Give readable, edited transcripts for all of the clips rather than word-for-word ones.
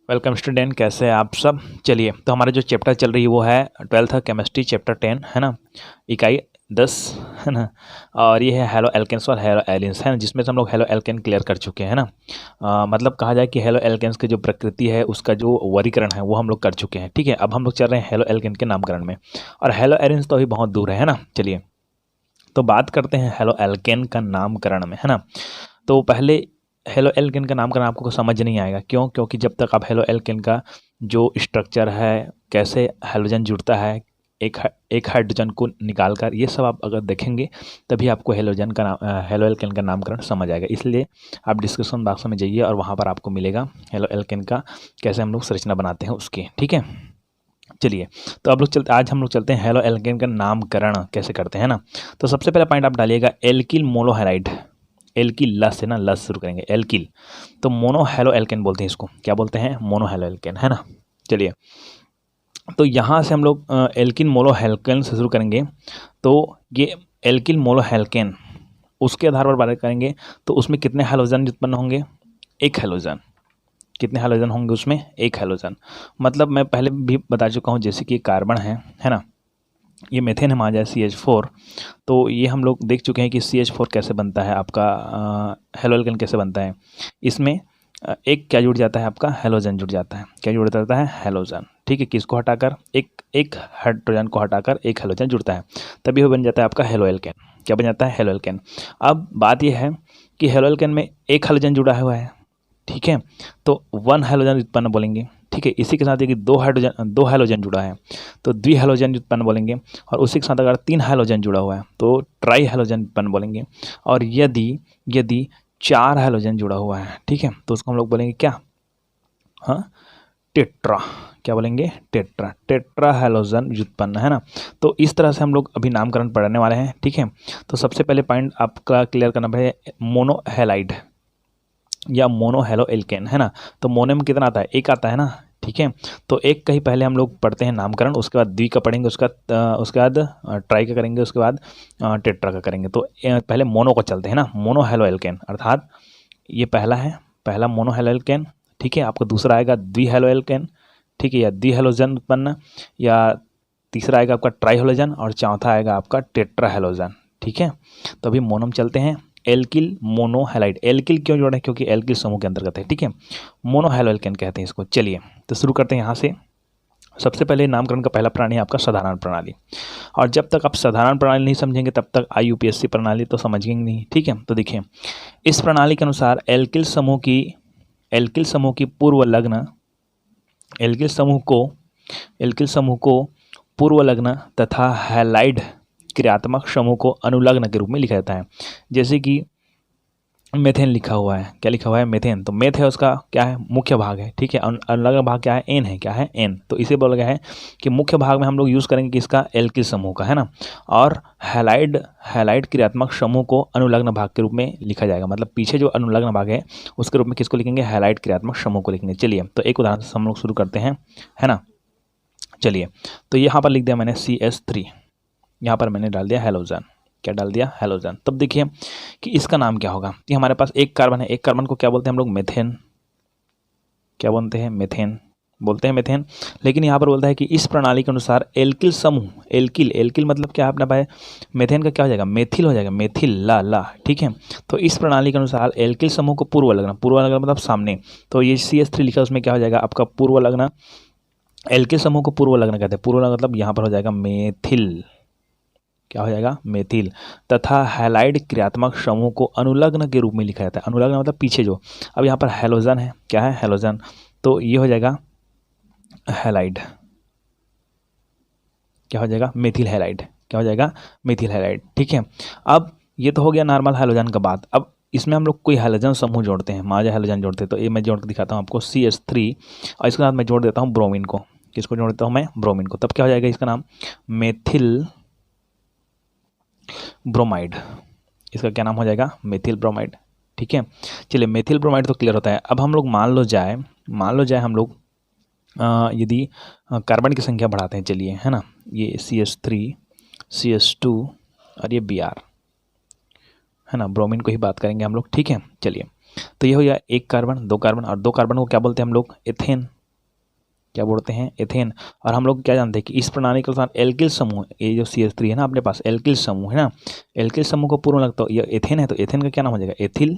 Welcome student, कैसे हैं आप सब। चलिए, तो हमारा जो चैप्टर चल रही है वो है 12th केमिस्ट्री चैप्टर 10, है ना, इकाई 10, है ना। और ये है हेलो एल्केन्स और हेलो एलियंस, है ना, जिसमें से हम लोग हेलो एल्केन क्लियर कर चुके हैं ना। मतलब कहा जाए कि हेलो एल्केन्स की जो प्रकृति है उसका जो वर्गीकरण है वो हम लोग कर चुके हैं। ठीक है, अब हम लोग चल रहे हैं हेलो एल्केन के नामकरण में, और हेलो एलियंस तो अभी बहुत दूर है ना। चलिए, तो बात करते हैं हेलो एल्केन का नामकरण में, है ना। तो पहले हेलो एल्केन का नामकरण आपको समझ नहीं आएगा, क्यों? क्योंकि जब तक आप हेलो एल्केन का जो स्ट्रक्चर है, कैसे हाइड्रोजन जुड़ता है एक हाइड्रोजन को निकाल कर, ये सब आप अगर देखेंगे तभी आपको हेलो एल्केन का नामकरण समझ आएगा। इसलिए आप डिस्क्रिप्शन बॉक्स में जाइए और वहाँ पर आपको मिलेगा हेलो एल्केन का कैसे हम लोग संरचना बनाते हैं उसकी। ठीक है, चलिए, तो आज हम लोग चलते हैं हेलो एल्केन का नामकरण कैसे करते हैं ना। तो सबसे पहला पॉइंट आप डालिएगा एल्किल मोनोहाइड। एल्किल लस है ना, लस शुरू करेंगे एल्किल। तो मोनो हेलो एल्केन बोलते हैं इसको, क्या बोलते हैं? मोनो हेलो एल्केन, है ना। चलिए, तो यहाँ से हम लोग एल्किल मोनो हेल्केन से शुरू करेंगे। तो ये एल्किल मोनो हेल्केन, उसके आधार पर बात करेंगे तो उसमें कितने हैलोजन उत्पन्न होंगे? एक हैलोजन। कितने हैलोजन होंगे उसमें? एक हैलोजन। मतलब मैं पहले भी बता चुका हूँ, जैसे कि कार्बन है ना, ये मेथेन है, मान जाए CH4। तो ये हम लोग देख चुके हैं कि CH4 कैसे बनता है आपका, हेलो एल्केन कैसे बनता है। इसमें एक क्या जुड़ जाता है आपका? हैलोजन जुड़ जाता है। क्या जुड़ जाता है? हैलोजन। ठीक है, किसको हटाकर? एक एक हाइड्रोजन को हटाकर एक हैलोजन जुड़ता है, तभी वो बन जाता है आपका हेलो एल्केन। क्या बन जाता है? Halo alkane. अब बात यह है कि हेलो एल्केन में एक हैलोजन जुड़ा हुआ है, ठीक है, तो वन हैलोजन उत्पन्न बोलेंगे। ठीक है, इसी के साथ ये कि दो हैलोजन जुड़ा है तो द्वि हैलोजन उत्पन्न बोलेंगे। और उसी के साथ अगर तीन हैलोजन जुड़ा हुआ है तो ट्राई हैलोजन उत्पन्न बोलेंगे। और यदि यदि चार हैलोजन जुड़ा हुआ है, ठीक है, तो उसको हम लोग बोलेंगे क्या? हाँ, टेट्रा। क्या बोलेंगे? टेट्रा। टेट्रा हैलोजन उत्पन्न, है ना। तो इस तरह से हम लोग अभी नामकरण पढ़ने वाले हैं। ठीक है, तो सबसे पहले पॉइंट आपका क्लियर करना है मोनोहेलाइड या मोनो हेलो एल्केन, है ना। तो मोनो में कितना आता है? एक आता है ना। ठीक है, तो एक का ही पहले हम लोग पढ़ते हैं नामकरण, उसके बाद द्वि का पढ़ेंगे, उसके बाद ट्राई का करेंगे, उसके बाद टेट्रा का करेंगे। तो पहले मोनो को चलते हैं ना, मोनो हेलो एल्केन, अर्थात ये पहला है, पहला मोनो हेलो एल्केन। ठीक है, आपका दूसरा आएगा द्वि हेलो एल्केन, ठीक है, या द्वि हेलोजन उत्पन्न, या तीसरा आएगा आपका ट्राई हेलोजन, और चौथा आएगा आपका टेट्रा हेलोजन। ठीक है, तो अभी मोनो में चलते हैं। एल्किल मोनोहेलाइड, एल्किल क्यों जोड़ा है? क्योंकि एल्किल समूह के अंतर्गत है। ठीक है, मोनोहेलो एल्केन कहते हैं इसको। चलिए, तो शुरू करते हैं यहाँ से। सबसे पहले नामकरण का पहला प्रणाली है आपका साधारण प्रणाली। और जब तक आप साधारण प्रणाली नहीं समझेंगे तब तक IUPAC प्रणाली तो समझेंगे नहीं। ठीक है, तो देखिए, इस प्रणाली के अनुसार एल्किल समूह की पूर्व लग्न, एल्किल समूह को पूर्व लग्न तथा हैलाइड क्रियात्मक समूह को अनुलग्न के रूप में लिखा जाता है। जैसे कि मेथेन लिखा हुआ है, क्या लिखा हुआ है? मेथेन। तो मेथ है, उसका क्या है? मुख्य भाग है। ठीक है, अनुलग्न भाग क्या है? एन है। क्या है? एन। तो इसे बोला गया है कि मुख्य भाग में हम लोग यूज़ करेंगे किसका? एल्किल समूह का, है ना। और हैलाइड क्रियात्मक समूह को अनुलग्न भाग के रूप में लिखा जाएगा। मतलब पीछे जो अनुलग्न भाग है उसके रूप में किसको लिखेंगे? हैलाइड क्रियात्मक समूह को लिखेंगे। चलिए, तो एक उदाहरण से हम लोग शुरू करते हैं, है ना। चलिए, तो यहाँ पर लिख दिया मैंने CH3, यहाँ पर मैंने डाल दिया हैलोजन। क्या डाल दिया? हैलोजन। तब देखिए कि इसका नाम क्या होगा। तो हमारे पास एक कार्बन है, एक कार्बन को क्या बोलते हैं हम लोग? मेथेन। क्या बोलते हैं? मेथेन बोलते हैं, मेथेन। लेकिन यहाँ पर बोलता है कि इस प्रणाली के अनुसार एल्किल समूह, एल्किल मतलब क्या है अपना भाई? मेथेन का क्या हो जाएगा? मेथिल हो जाएगा, मेथिल ला ला। ठीक है, तो इस प्रणाली के अनुसार एल्किल समूह को पूर्व लग्न मतलब सामने, तो ये CH3 लिखा उसमें क्या हो जाएगा आपका? पूर्व लग्न। एल्किल समूह को पूर्व लग्न कहते हैं, पूर्व लग्न मतलब यहाँ पर हो जाएगा मेथिल। क्या हो जाएगा? मेथिल। तथा हैलाइड क्रियात्मक समूह को अनुलग्न के रूप में लिखा जाता है। अनुलग्न मतलब पीछे जो, अब यहाँ पर हैलोजन है, क्या है? हैलोजन। तो ये हो जाएगा हैलाइड। क्या हो जाएगा? Methyl halide. क्या हो जाएगा? Methyl halide. ठीक है, अब ये तो हो गया नॉर्मल हैलोजन का बात। अब इसमें हम लोग कोई हैलोजन समूह जोड़ते हैं, माजा हैलोजन जोड़ते हैं। तो ये मैं जोड़ के दिखाता हूँ आपको, CH3, और इसके साथ मैं जोड़ देता हूँ ब्रोमीन को। किसको जोड़ देता हूँ मैं? ब्रोमीन को। तब क्या हो जाएगा इसका नाम? Methyl bromide. इसका क्या नाम हो जाएगा? Methyl bromide. ठीक है, चलिए, मेथिल ब्रोमाइड तो क्लियर होता है। अब हम लोग मान लो जाए हम लोग यदि कार्बन की संख्या बढ़ाते हैं, चलिए, है ना, ये CH3, CH2 और ये Br, है ना, ब्रोमीन को ही बात करेंगे हम लोग। ठीक है, चलिए, तो ये हो गया एक कार्बन, दो कार्बन, और दो कार्बन को क्या बोलते हैं हम लोग? एथेन। क्या बोलते हैं? एथेन। और हम लोग क्या जानते हैं कि इस प्रणाली के अनुसार एल्किल समूह, ये जो CH3 है ना अपने पास, एल्किल समूह है ना, एल्किल समूह को पूर्व लगता है, ये एथेन है, तो एथेन का क्या नाम हो जाएगा? एथिल।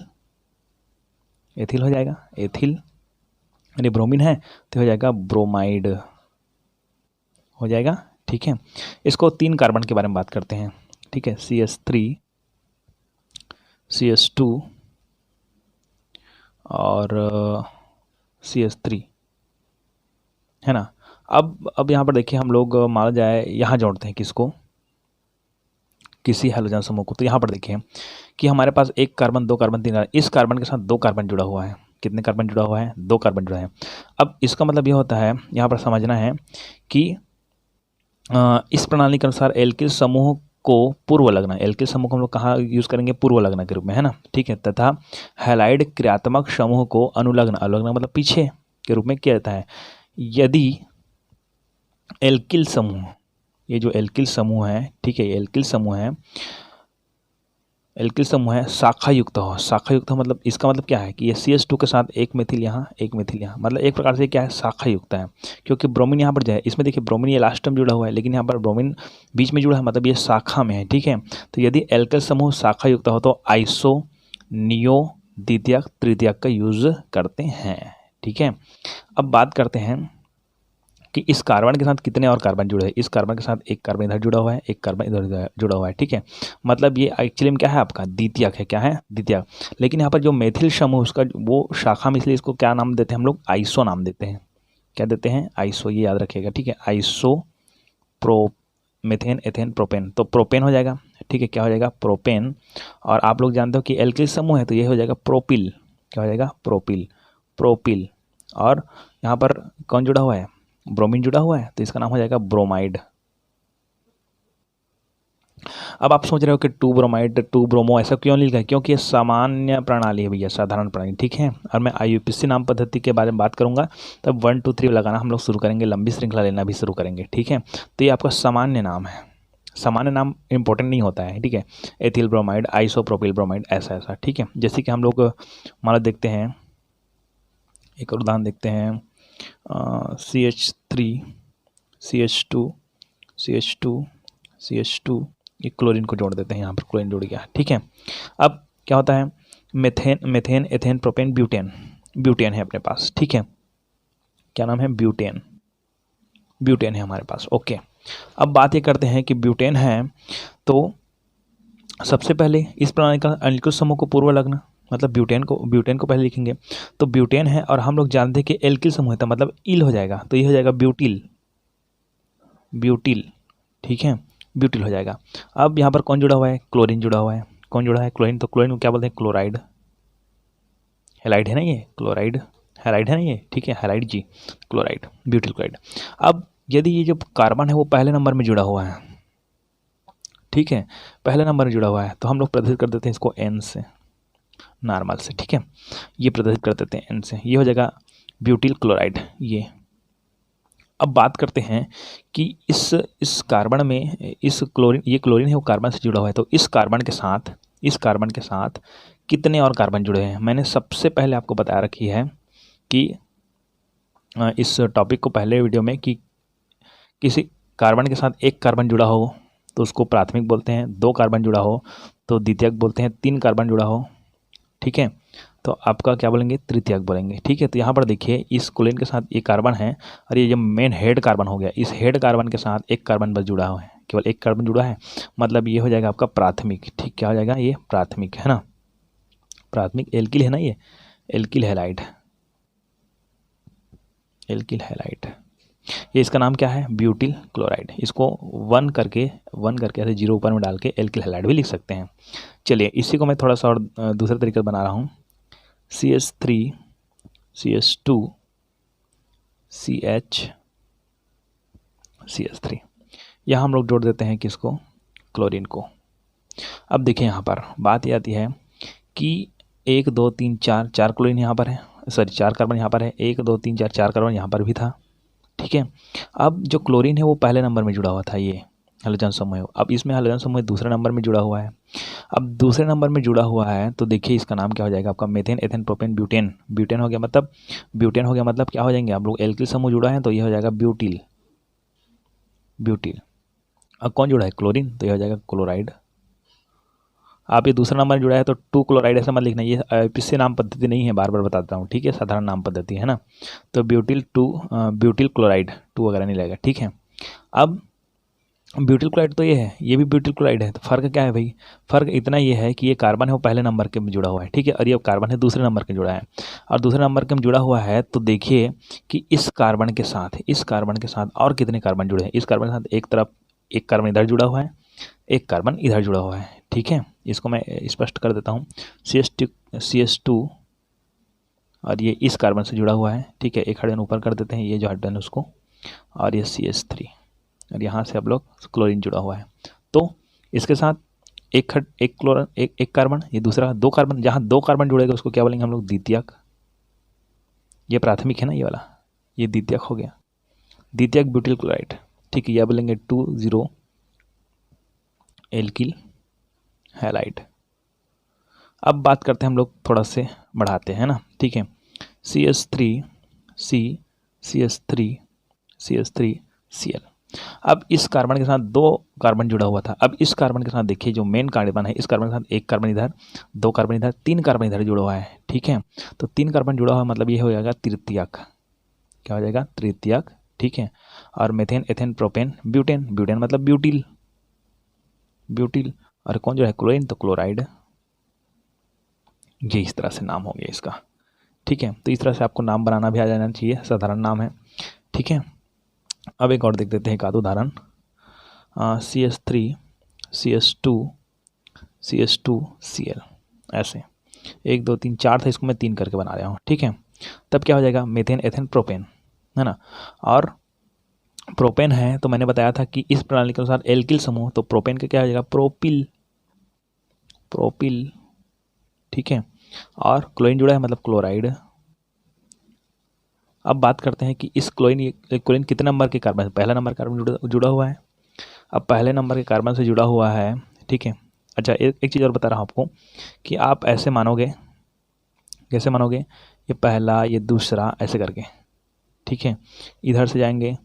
एथिल हो जाएगा, एथिल। यानी ब्रोमीन है तो हो जाएगा ब्रोमाइड, हो जाएगा। ठीक है, इसको 3 कार्बन के बारे में बात करते हैं। ठीक है, CH3, CH2 और CH3, है ना। अब यहाँ पर देखिए हम लोग माना जाए यहाँ जोड़ते हैं किसको? किसी हैलोजन समूह को। तो यहाँ पर देखिए कि हमारे पास एक कार्बन, दो कार्बन, तीन कार्बन, इस कार्बन के साथ 2 कार्बन जुड़ा हुआ है। कितने कार्बन जुड़ा हुआ है? 2 कार्बन जुड़ा है। अब इसका मतलब ये होता है, यहाँ पर समझना है कि इस प्रणाली के अनुसार एल्किल समूह को पूर्व लगना, एल्किल समूह को हम लोग कहाँ यूज़ करेंगे? पूर्व लगना के रूप में, है ना। ठीक है, तथा हैलाइड क्रियात्मक समूह को अनुलग्न, अनुलग्न मतलब पीछे के रूप में किया जाता है यदि एल्किल समूह, ये जो एल्किल समूह है, ठीक है, ये एल्किल समूह है, एल्किल समूह है शाखा युक्त हो। शाखा युक्त हो मतलब इसका मतलब क्या है कि ये CH2 के साथ एक मेथिल यहाँ, एक मेथिल यहाँ, मतलब एक प्रकार से क्या है? शाखा युक्त है, क्योंकि ब्रोमीन यहाँ पर जो है, इसमें देखिए ब्रोमीन ये लास्ट में जुड़ा हुआ है, लेकिन यहाँ पर ब्रोमीन बीच में जुड़ा है, मतलब ये शाखा में है। ठीक है, तो यदि एल्किल समूह शाखा युक्त हो तो आइसो, नियो, द्वितीयक, तृतीयक का यूज़ करते हैं। ठीक है, अब बात करते हैं कि इस कार्बन के साथ कितने और कार्बन जुड़े हैं। इस कार्बन के साथ एक कार्बन इधर जुड़ा हुआ है, एक कार्बन इधर जुड़ा हुआ है। ठीक है, मतलब ये एक्चुअली में क्या है? आपका द्वितीयक है। क्या है? द्वितीयक। लेकिन यहाँ पर जो मेथिल समूह उसका वो शाखा में, इसलिए इसको क्या नाम देते हैं हम लोग? आइसो नाम देते हैं। क्या देते हैं? आइसो, ये याद रखिएगा। ठीक है, iso, pro, methane, ethane, propane, तो प्रोपेन हो जाएगा। ठीक है, क्या हो जाएगा? प्रोपेन। और आप लोग जानते हो कि एल्किल समूह है तो ये हो जाएगा प्रोपिल। क्या हो जाएगा? Propyl, propyl. और यहाँ पर कौन जुड़ा हुआ है? ब्रोमीन जुड़ा हुआ है, तो इसका नाम हो जाएगा ब्रोमाइड। अब आप सोच रहे हो कि 2 ब्रोमाइड, 2 ब्रोमो ऐसा क्यों लिखा है? क्योंकि ये सामान्य प्रणाली है भैया, साधारण प्रणाली। ठीक है, और मैं IUPAC नाम पद्धति के बारे में बात करूंगा, तब 1 2 3 लगाना हम लोग शुरू करेंगे, लंबी श्रृंखला लेना भी शुरू करेंगे। ठीक है, तो ये आपका सामान्य नाम है। सामान्य नाम इंपॉर्टेंट नहीं होता है। ठीक है, एथिल ब्रोमाइड, आइसोप्रोपिल ब्रोमाइड, ऐसा ऐसा। ठीक है, जैसे कि हम लोग मान देखते हैं, एक और उदाहरण देखते हैं, CH3, CH2, CH2, CH2, ये क्लोरीन को जोड़ देते हैं, यहाँ पर क्लोरीन जुड़ गया। ठीक है, अब क्या होता है? Methane, methane, ethane, propane, butane, butane है अपने पास। ठीक है, क्या नाम है? ब्यूटेन, ब्यूटेन है हमारे पास। ओके, अब बात ये करते हैं कि ब्यूटेन है तो सबसे पहले इस प्रणाली का एल्किल समूह को पूर्व लगना, मतलब ब्यूटेन को पहले लिखेंगे। तो ब्यूटेन है और हम लोग जानते हैं कि एल्किल समूह है, तो मतलब इल हो जाएगा, तो ये हो जाएगा ब्यूटिल, ब्यूटिल। ठीक है, ब्यूटिल हो जाएगा। अब यहाँ पर कौन जुड़ा हुआ है? क्लोरीन जुड़ा हुआ है। कौन जुड़ा है? क्लोरीन। तो क्लोरीन को क्या बोलते हैं? क्लोराइड, हेलाइड है ना ये, क्लोराइड, हेलाइड है ना ये। ठीक है, हेलाइड जी, क्लोराइड, ब्यूटिल क्लोराइड। अब यदि ये जो कार्बन है वो पहले नंबर में जुड़ा हुआ है, ठीक है, पहले नंबर में जुड़ा हुआ है, तो हम लोग प्रदर्शित कर देते हैं इसको N से, नॉर्मल से। ठीक है, ये प्रदर्शित कर देते हैं N से, ये हो जाएगा ब्यूटिल क्लोराइड ये। अब बात करते हैं कि इस कार्बन में इस क्लोरीन, ये क्लोरीन है वो कार्बन से जुड़ा हुआ है, तो इस कार्बन के साथ कितने और कार्बन जुड़े हैं? मैंने सबसे पहले आपको बता रखी है कि इस टॉपिक को पहले वीडियो में कि किसी कार्बन के साथ एक कार्बन जुड़ा हो तो उसको प्राथमिक बोलते हैं, 2 कार्बन जुड़ा हो तो द्वितीयक बोलते हैं, 3 कार्बन जुड़ा हो, ठीक है, तो आपका क्या बोलेंगे? तृतीयक बोलेंगे। ठीक है, तो यहाँ पर देखिए इस क्लोरीन के साथ ये कार्बन है और ये जो मेन हेड कार्बन हो गया, इस हेड कार्बन के साथ एक कार्बन बस जुड़ा हुआ है, केवल एक कार्बन जुड़ा है, मतलब ये हो जाएगा आपका प्राथमिक। ठीक, क्या हो जाएगा? ये प्राथमिक है ना, प्राथमिक एल्किल है ना, ये एल्किल हैलाइड, एल्किल हैलाइड। ये इसका नाम क्या है? Butyl chloride. इसको 1 करके ऐसे 0 ऊपर में डाल के एल्किल हैलाइड भी लिख सकते हैं। चलिए इसी को मैं थोड़ा सा और दूसरे तरीके से बना रहा हूँ। CH3, CH2, CH3, यहाँ हम लोग जोड़ देते हैं किसको? क्लोरीन को। अब देखिए यहाँ पर बात ये आती है कि 1 2 3 4 क्लोरीन यहाँ पर है, सॉरी 4 कार्बन यहाँ पर है, 1 2 3 4 कार्बन यहाँ पर भी था। ठीक है, अब जो क्लोरीन है वो पहले नंबर में जुड़ा हुआ था, ये हैलोजन समूह है। अब इसमें हैलोजन समूह दूसरे नंबर में जुड़ा हुआ है। अब दूसरे नंबर में जुड़ा हुआ है तो देखिए इसका नाम क्या हो जाएगा आपका, methane ethane propane butane. Butane हो गया मतलब, ब्यूटेन हो गया मतलब क्या हो जाएंगे आप लोग, एल्किल समूह जुड़ा है तो ये हो जाएगा ब्यूटिल। ब्यूटिल। अब कौन जुड़ा है, क्लोरीन, तो ये हो जाएगा क्लोराइड। आप ये दूसरा नंबर जुड़ा है तो 2 क्लोराइड ऐसा मत लिखना, ये इससे नाम पद्धति नहीं है, बार बार बताता हूँ, ठीक है, साधारण नाम पद्धति है ना। तो ब्यूटिल 2, ब्यूटिल क्लोराइड 2 वगैरह नहीं लगेगा, ठीक है। अब ब्यूटिल क्लोराइड तो ये है, ये भी ब्यूटिल क्लोराइड है, तो फ़र्क क्या है भाई, फ़र्क इतना ये है कि ये कार्बन है वो पहले नंबर के में जुड़ा हुआ है, ठीक है, और ये कार्बन है दूसरे नंबर के जुड़ा है। और दूसरे नंबर के में जुड़ा हुआ है तो देखिए कि इस कार्बन के साथ और कितने कार्बन जुड़े हैं, इस कार्बन के साथ एक तरफ एक कार्बन इधर जुड़ा हुआ है, एक कार्बन इधर जुड़ा हुआ है, ठीक है। इसको मैं स्पष्ट कर देता हूँ, CH2 और ये इस कार्बन से जुड़ा हुआ है, ठीक है, एक हाइड्रोजन ऊपर कर देते हैं, ये जो हाइड्रोजन उसको, और ये CH3 और यहाँ से आप लोग क्लोरीन जुड़ा हुआ है। तो इसके साथ एक कार्बन, ये दूसरा 2 कार्बन, जहाँ 2 कार्बन जुड़ेगा उसको क्या बोलेंगे हम लोग, द्वितीयक। ये प्राथमिक है ना ये वाला, ये द्वितीयक हो गया, द्वितीयक ब्यूटिल क्लोराइड, ठीक है, यह बोलेंगे 2,0 एल्किल हैलाइड। अब बात करते हैं हम लोग, थोड़ा से बढ़ाते हैं ना, ठीक है, CH3Cl। अब इस कार्बन के साथ 2 कार्बन जुड़ा हुआ था, अब इस कार्बन के साथ देखिए जो मेन कार्बन है, इस कार्बन के साथ एक कार्बन इधर, 2 कार्बन इधर, 3 कार्बन इधर जुड़ा हुआ है, ठीक है। तो 3 कार्बन जुड़ा हुआ मतलब ये हो जाएगा तृतीयक, क्या हो जाएगा, तृतीयक, ठीक है। और methane ethane propane butane, butane मतलब ब्यूटिल, और कौन जो है क्लोरीन, तो क्लोराइड। ये इस तरह से नाम हो गया इसका, ठीक है। तो इस तरह से आपको नाम बनाना भी आ जाना चाहिए, साधारण नाम है, ठीक है। अब एक और देख देते हैं, एक आध उदाहरण, CH3 CH2 CH2Cl, ऐसे 1 2 3 4 था, इसको मैं 3 करके बना रहा हूँ, ठीक है। तब क्या हो जाएगा, मेथेन एथेन प्रोपेन, है ना। और प्रोपेन है तो मैंने बताया था कि इस प्रणाली के अनुसार एल्किल समूह, तो प्रोपेन का क्या हो जाएगा, प्रोपिल, ठीक है। और क्लोरीन जुड़ा है मतलब क्लोराइड। अब बात करते हैं कि इस क्लोरीन कितने नंबर के कार्बन, पहला नंबर कार्बन जुड़ा हुआ है। अब पहले नंबर के कार्बन से जुड़ा हुआ है, ठीक है। अच्छा, एक चीज़ और बता रहा हूँ आपको कि आप ऐसे मानोगे, कैसे मानोगे, ये पहला ये दूसरा ऐसे करके, ठीक है। इधर से जाएंगे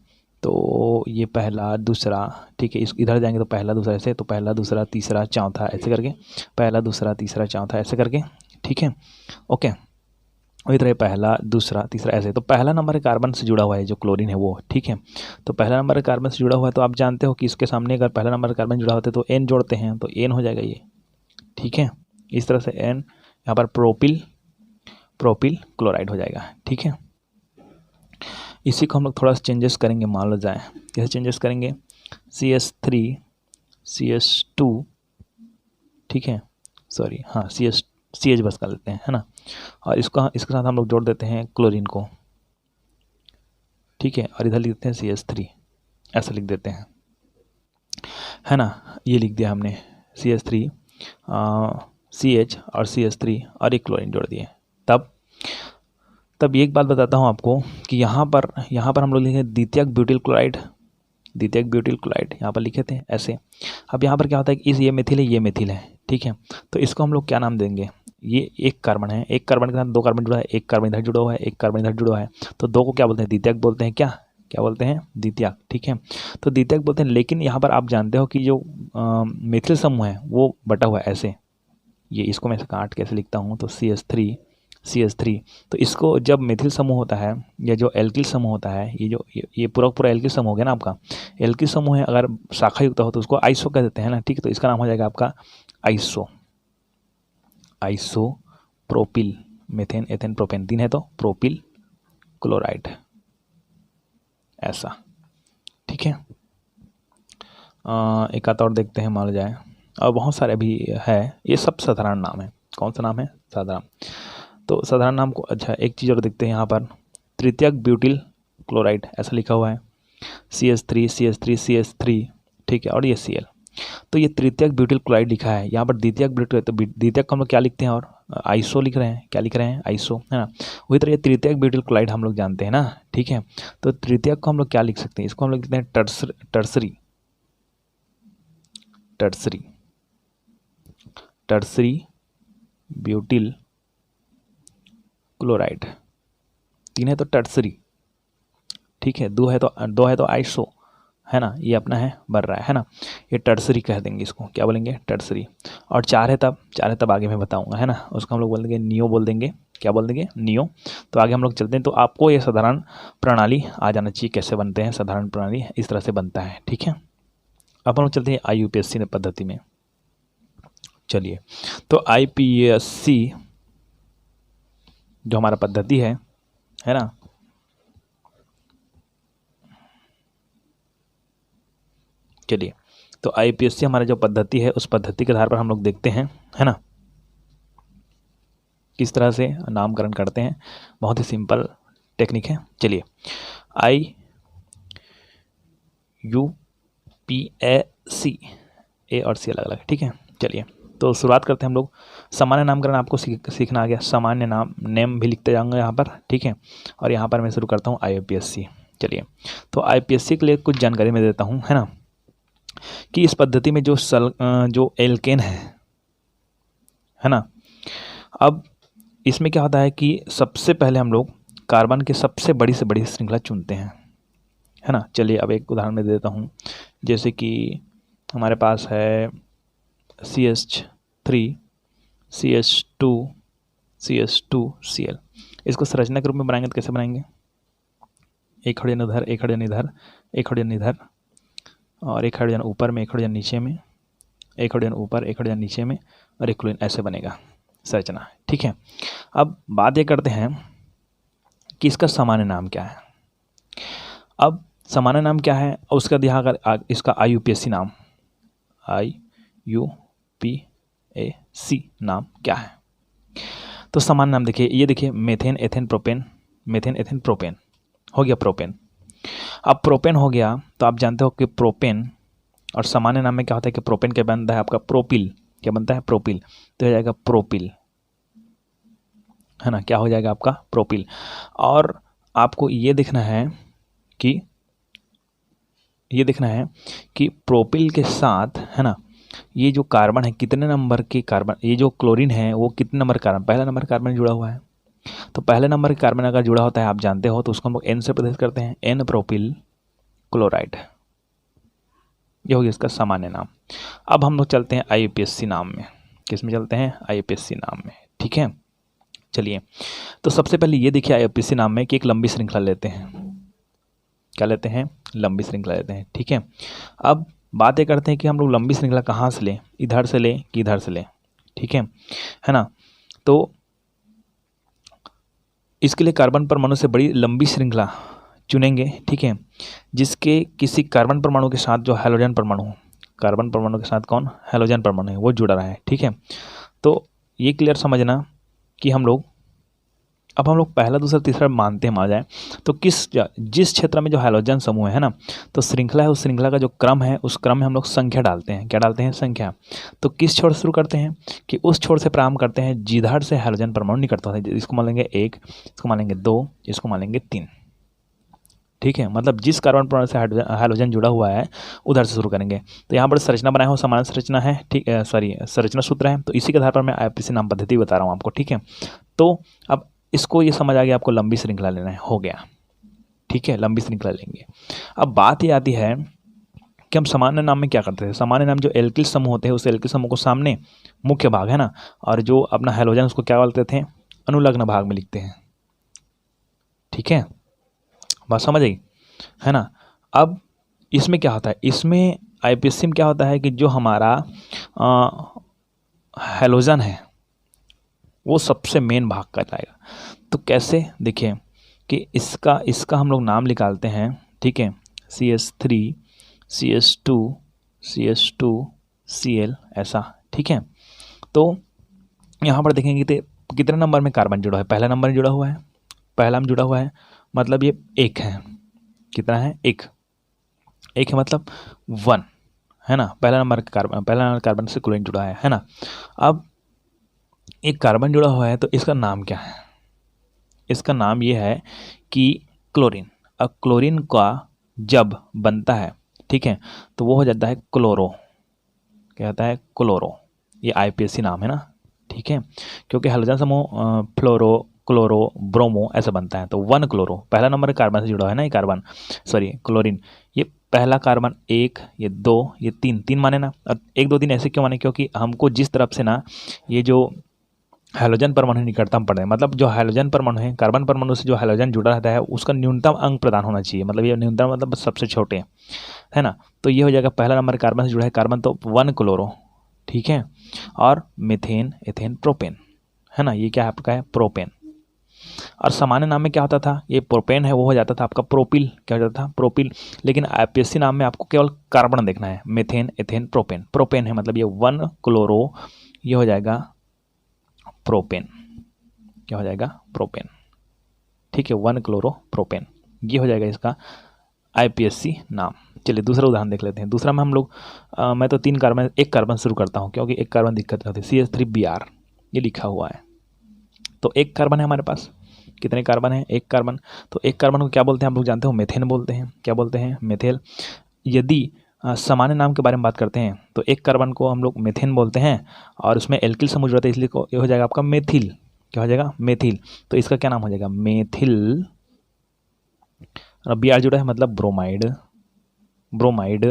तो ये पहला दूसरा, ठीक है, इस इधर जाएंगे तो पहला दूसरा ऐसे, तो पहला दूसरा तीसरा चौथा ऐसे करके, पहला दूसरा तीसरा चौथा ऐसे करके, ठीक है, ओके। और इधर पहला दूसरा तीसरा ऐसे, तो पहला नंबर कार्बन से जुड़ा हुआ है जो क्लोरीन है वो, ठीक है। तो पहला नंबर कार्बन से जुड़ा हुआ है तो आप जानते हो कि इसके सामने अगर पहला नंबर कार्बन जुड़ा होता है तो N जोड़ते हैं तो N हो जाएगा ये, ठीक है। इस तरह से N यहाँ पर प्रोपिल क्लोराइड हो जाएगा, ठीक है। इसी को हम लोग थोड़ा सा चेंजेस करेंगे, मान लो जाए कैसे चेंजेस करेंगे, CH3 CH2, ठीक है, सॉरी हाँ CH बस कर लेते हैं, है ना। और इसके साथ हम लोग जोड़ देते हैं क्लोरीन को, ठीक है, और इधर लिख देते हैं CH3, ऐसा लिख देते हैं, है ना। ये लिख दिया हमने CH3 CH और CH3 और एक क्लोरीन जोड़ दिए। तब एक बात बताता हूँ आपको कि यहाँ पर हम लोग लिखे द्वितीयक ब्यूटिल क्लोराइड, यहाँ पर लिखे थे ऐसे। अब यहाँ पर क्या होता है कि ये मेथिल है, ठीक है। तो इसको हम लोग क्या नाम देंगे, ये एक कार्बन है, एक कार्बन के साथ 2 कार्बन जुड़ा है, एक कार्बन इधर जुड़ा हुआ है, एक कार्बन इधर जुड़ा है, तो 2 को क्या बोलते हैं, द्वितीयक बोलते हैं, क्या बोलते हैं, द्वितीयक, ठीक है। तो द्वितीयक बोलते हैं, लेकिन यहाँ पर आप जानते हो कि जो मेथिल समूह है वो बटा हुआ है ऐसे, ये इसको मैं काट कैसे लिखता हूँ, तो CH3, तो इसको जब मेथिल समूह होता है या जो एल्किल समूह होता है, ये पूरा एल्किल समूह हो गया ना आपका, एल्किल समूह है, अगर शाखा युक्त हो तो उसको आइसो कह देते हैं ना, ठीक है। तो इसका नाम हो जाएगा आपका iso propyl, methane ethane propane 3 है तो प्रोपिल क्लोराइड, ऐसा, ठीक है। एक आध और देखते हैं, मान लो जाए, और बहुत सारे भी है, ये सब साधारण नाम है। कौन सा नाम है, साधारण। तो साधारण नाम को, अच्छा एक चीज़ और देखते हैं, यहाँ पर तृतीयक ब्यूटिल क्लोराइड ऐसा लिखा हुआ है, CH3, ठीक है, और ये Cl। तो ये तृतीयक ब्यूटिल क्लोराइड लिखा है, यहाँ पर द्वितीयक ब्यूटिल, तो द्वितीयक को हम लोग क्या लिखते हैं, और आइसो लिख रहे हैं, क्या लिख रहे हैं, आइसो, है ना। वही तरह ये तृतीयक ब्यूटिल क्लोराइड हम लोग जानते हैं ना, ठीक है। तो तृतीयक को हम लोग क्या लिख सकते हैं, इसको हम लोग लिखते हैं टर्सरी ब्यूटिल क्लोराइड, 3 है तो टर्सरी, ठीक है, 2 है तो आइसो, है ना, ये अपना है बन रहा है ना, ये टर्सरी कह देंगे, इसको क्या बोलेंगे, टर्सरी। और 4 है तब आगे मैं बताऊंगा, है ना, उसको हम लोग बोल देंगे नियो, बोल देंगे, क्या बोल देंगे, नियो। तो आगे हम लोग चलते हैं। तो आपको ये साधारण प्रणाली आ जाना चाहिए, कैसे बनते हैं साधारण प्रणाली, इस तरह से बनता है, ठीक है। अब हम लोग चलते हैं IUPAC पद्धति में। चलिए, तो IPSC जो हमारा पद्धति है ना, चलिए, तो IPSC हमारा जो पद्धति है उस पद्धति के आधार पर हम लोग देखते हैं, है ना, किस तरह से नामकरण करते हैं। बहुत ही सिंपल टेक्निक है। चलिए, IUPAC, A और C अलग अलग, ठीक है। चलिए, तो शुरुआत करते हैं हम लोग। सामान्य नामकरण आपको सीखना आ गया, सामान्य नेम भी लिखते जाऊंगा यहाँ पर, ठीक है। और यहाँ पर मैं शुरू करता हूँ IUPAC। चलिए, तो IUPAC के लिए कुछ जानकारी मैं देता हूँ, है ना, कि इस पद्धति में जो एल्केन है ना, अब इसमें क्या होता है कि सबसे पहले हम लोग कार्बन की सबसे बड़ी से बड़ी श्रृंखला चुनते हैं, है ना। चलिए, अब एक उदाहरण मैं देता हूँ, जैसे कि हमारे पास है CH3 CH2 CH2 Cl। इसको संरचना के रूप में बनाएंगे तो कैसे बनाएंगे, एक हाइड्रोजन इधर, एक हाइड्रोजन इधर, एक हाइड्रोजन इधर, और एक हाइड्रोजन ऊपर में, एक हाइड्रोजन नीचे में, एक हाइड्रोजन ऊपर, एक हाइड्रोजन नीचे में, और एक क्लोरीन, ऐसे बनेगा संरचना, ठीक है। अब बात ये करते हैं कि इसका सामान्य नाम क्या है। अब सामान्य नाम क्या है और उसका यहाँ अगर इसका IUPAC नाम, IUPAC नाम क्या है, तो सामान्य नाम देखिए, ये देखिए, methane ethane propane, methane ethane propane हो गया, प्रोपेन। अब प्रोपेन हो गया तो आप जानते हो कि प्रोपेन और सामान्य नाम में क्या होता है कि प्रोपेन क्या बनता है आपका, प्रोपिल, क्या बनता है, प्रोपिल, तो हो जाएगा प्रोपिल, है ना, क्या हो जाएगा आपका, प्रोपिल। और आपको ये देखना है कि प्रोपिल के साथ, है ना, ये जो कार्बन है कितने नंबर के कार्बन, ये जो क्लोरीन है वो कितने नंबर कार्बन, पहला नंबर कार्बन जुड़ा हुआ है। तो पहले नंबर के कार्बन अगर जुड़ा होता है, आप जानते हो, तो उसको हम लोग N से प्रदर्शित करते हैं, N प्रोपिल क्लोराइड, ये हो गया इसका सामान्य नाम। अब हम लोग चलते हैं IUPAC नाम में, किस में चलते हैं, IUPAC नाम में, ठीक है। चलिए, तो सबसे पहले ये देखिए IUPAC नाम में कि एक लंबी श्रृंखला लेते हैं, क्या लेते हैं, लंबी श्रृंखला लेते हैं, ठीक है। अब बात ये करते हैं कि हम लोग लंबी श्रृंखला कहाँ से लें, इधर से लें कि इधर से लें, ठीक है ना। तो इसके लिए कार्बन परमाणु से बड़ी लंबी श्रृंखला चुनेंगे, ठीक है, जिसके किसी कार्बन परमाणु के साथ जो हैलोजन परमाणु, कार्बन परमाणु के साथ कौन, हैलोजन परमाणु है, वो जुड़ा रहा है, ठीक है। तो ये क्लियर समझना कि हम लोग पहला दूसरा तीसरा मानते हैं, मान जाए तो जिस क्षेत्र में जो हैलोजन समूह है ना, तो श्रृंखला है, उस श्रृंखला का जो क्रम है, उस क्रम में हम लोग संख्या डालते हैं, क्या डालते हैं, संख्या। तो किस छोर से शुरू करते हैं कि उस छोर से प्रारंभ करते हैं जिधर से हैलोजन परमाणु निकटता है, इसको मान लेंगे 1, इसको मान लेंगे 2, इसको मान लेंगे 3, ठीक है। मतलब जिस कार्बन परमाणु से हैलोजन जुड़ा हुआ है उधर से शुरू करेंगे। तो यहाँ पर संरचना बनाया हो, समान संरचना है, ठीक है, संरचना सूत्र है, तो इसी के आधार पर मैं IUPAC नाम पद्धति बता रहा हूँ आपको, ठीक है। तो अब इसको ये समझ आ गया, आपको लंबी श्रृंखला लेना है, हो गया, ठीक है, लंबी श्रृंखला लेंगे। अब बात ये आती है कि हम सामान्य नाम में क्या करते हैं, सामान्य नाम जो एल्किल समूह होते हैं, उस एल्किल समूह को सामने मुख्य भाग, है ना, और जो अपना हैलोजन उसको क्या बोलते थे, अनुलग्न भाग में लिखते हैं, ठीक है, बात समझ आई, है ना। अब इसमें क्या होता है, इसमें IUPAC में क्या होता है कि जो हमारा हैलोजन है वो सबसे मेन भाग कहलाएगा। तो कैसे, देखिए कि इसका हम लोग नाम निकालते हैं, ठीक है, CH3 CH2 CH2 Cl, ऐसा, ठीक है। तो यहाँ पर देखेंगे तो कितने नंबर में कार्बन जुड़ा है, पहला नंबर में जुड़ा हुआ है, पहला में जुड़ा हुआ है, मतलब ये 1 है, कितना है, 1 है, मतलब 1, है ना, पहला नंबर कार्बन से क्लोरीन जुड़ा है ना। अब एक कार्बन जुड़ा हुआ है तो इसका नाम क्या है, इसका नाम ये है कि क्लोरीन। अब क्लोरीन का जब बनता है, ठीक है, तो वो हो जाता है क्लोरो, क्या होता है, क्लोरो, ये IPSC नाम है ना, ठीक है, क्योंकि हैलोजन समूह फ्लोरो, क्लोरो, ब्रोमो ऐसा बनता है। तो 1 क्लोरो, पहला नंबर कार्बन से जुड़ा है ना ये कार्बन, सॉरी क्लोरीन, ये पहला कार्बन 1, ये 2, ये 3 माने ना। और 1 2 3 ऐसे क्यों माने, क्योंकि हमको जिस तरफ से ना ये जो हैलोजन परमाणु निकटतम पड़ रहे हैं, मतलब जो हैलोजन परमाणु है, कार्बन परमाणु से जो हैलोजन जुड़ा रहता है उसका न्यूनतम अंक प्रदान होना चाहिए, मतलब ये न्यूनतम मतलब सबसे छोटे, है ना। तो ये हो जाएगा पहला नंबर कार्बन से जुड़ा है कार्बन, तो 1 क्लोरो, ठीक है। और मीथेन, एथेन, प्रोपेन, है ना, ये क्या है आपका है प्रोपेन। और सामान्य नाम में क्या होता था, ये प्रोपेन है वो हो जाता था आपका प्रोपिल, क्या हो जाता था प्रोपिल। लेकिन IPSC नाम में आपको केवल कार्बन देखना है, मीथेन, एथेन, प्रोपेन। प्रोपेन है मतलब ये 1 क्लोरो, ये हो जाएगा प्रोपेन, क्या हो जाएगा प्रोपेन, ठीक है, 1 क्लोरो प्रोपेन, ये हो जाएगा इसका IPSC नाम। चलिए दूसरा उदाहरण देख लेते हैं। दूसरा में हम लोग मैं तो 3 कार्बन, एक कार्बन शुरू करता हूँ क्योंकि एक कार्बन दिक्कत रहती है, CH3Br ये लिखा हुआ है। तो एक कार्बन है हमारे पास, कितने कार्बन है, एक कार्बन। तो एक कार्बन को क्या बोलते हैं हम लोग जानते हो, मेथेन बोलते हैं। क्या बोलते हैं, मेथेल। यदि सामान्य नाम के बारे में बात करते हैं तो एक कार्बन को हम लोग मेथेन बोलते हैं, और उसमें एल्किल समूह जुड़ा है इसलिए ये हो जाएगा आपका मेथिल, क्या हो जाएगा मेथिल। तो इसका क्या नाम हो जाएगा मेथिल। और Br जुड़ा है मतलब ब्रोमाइड, ब्रोमाइड,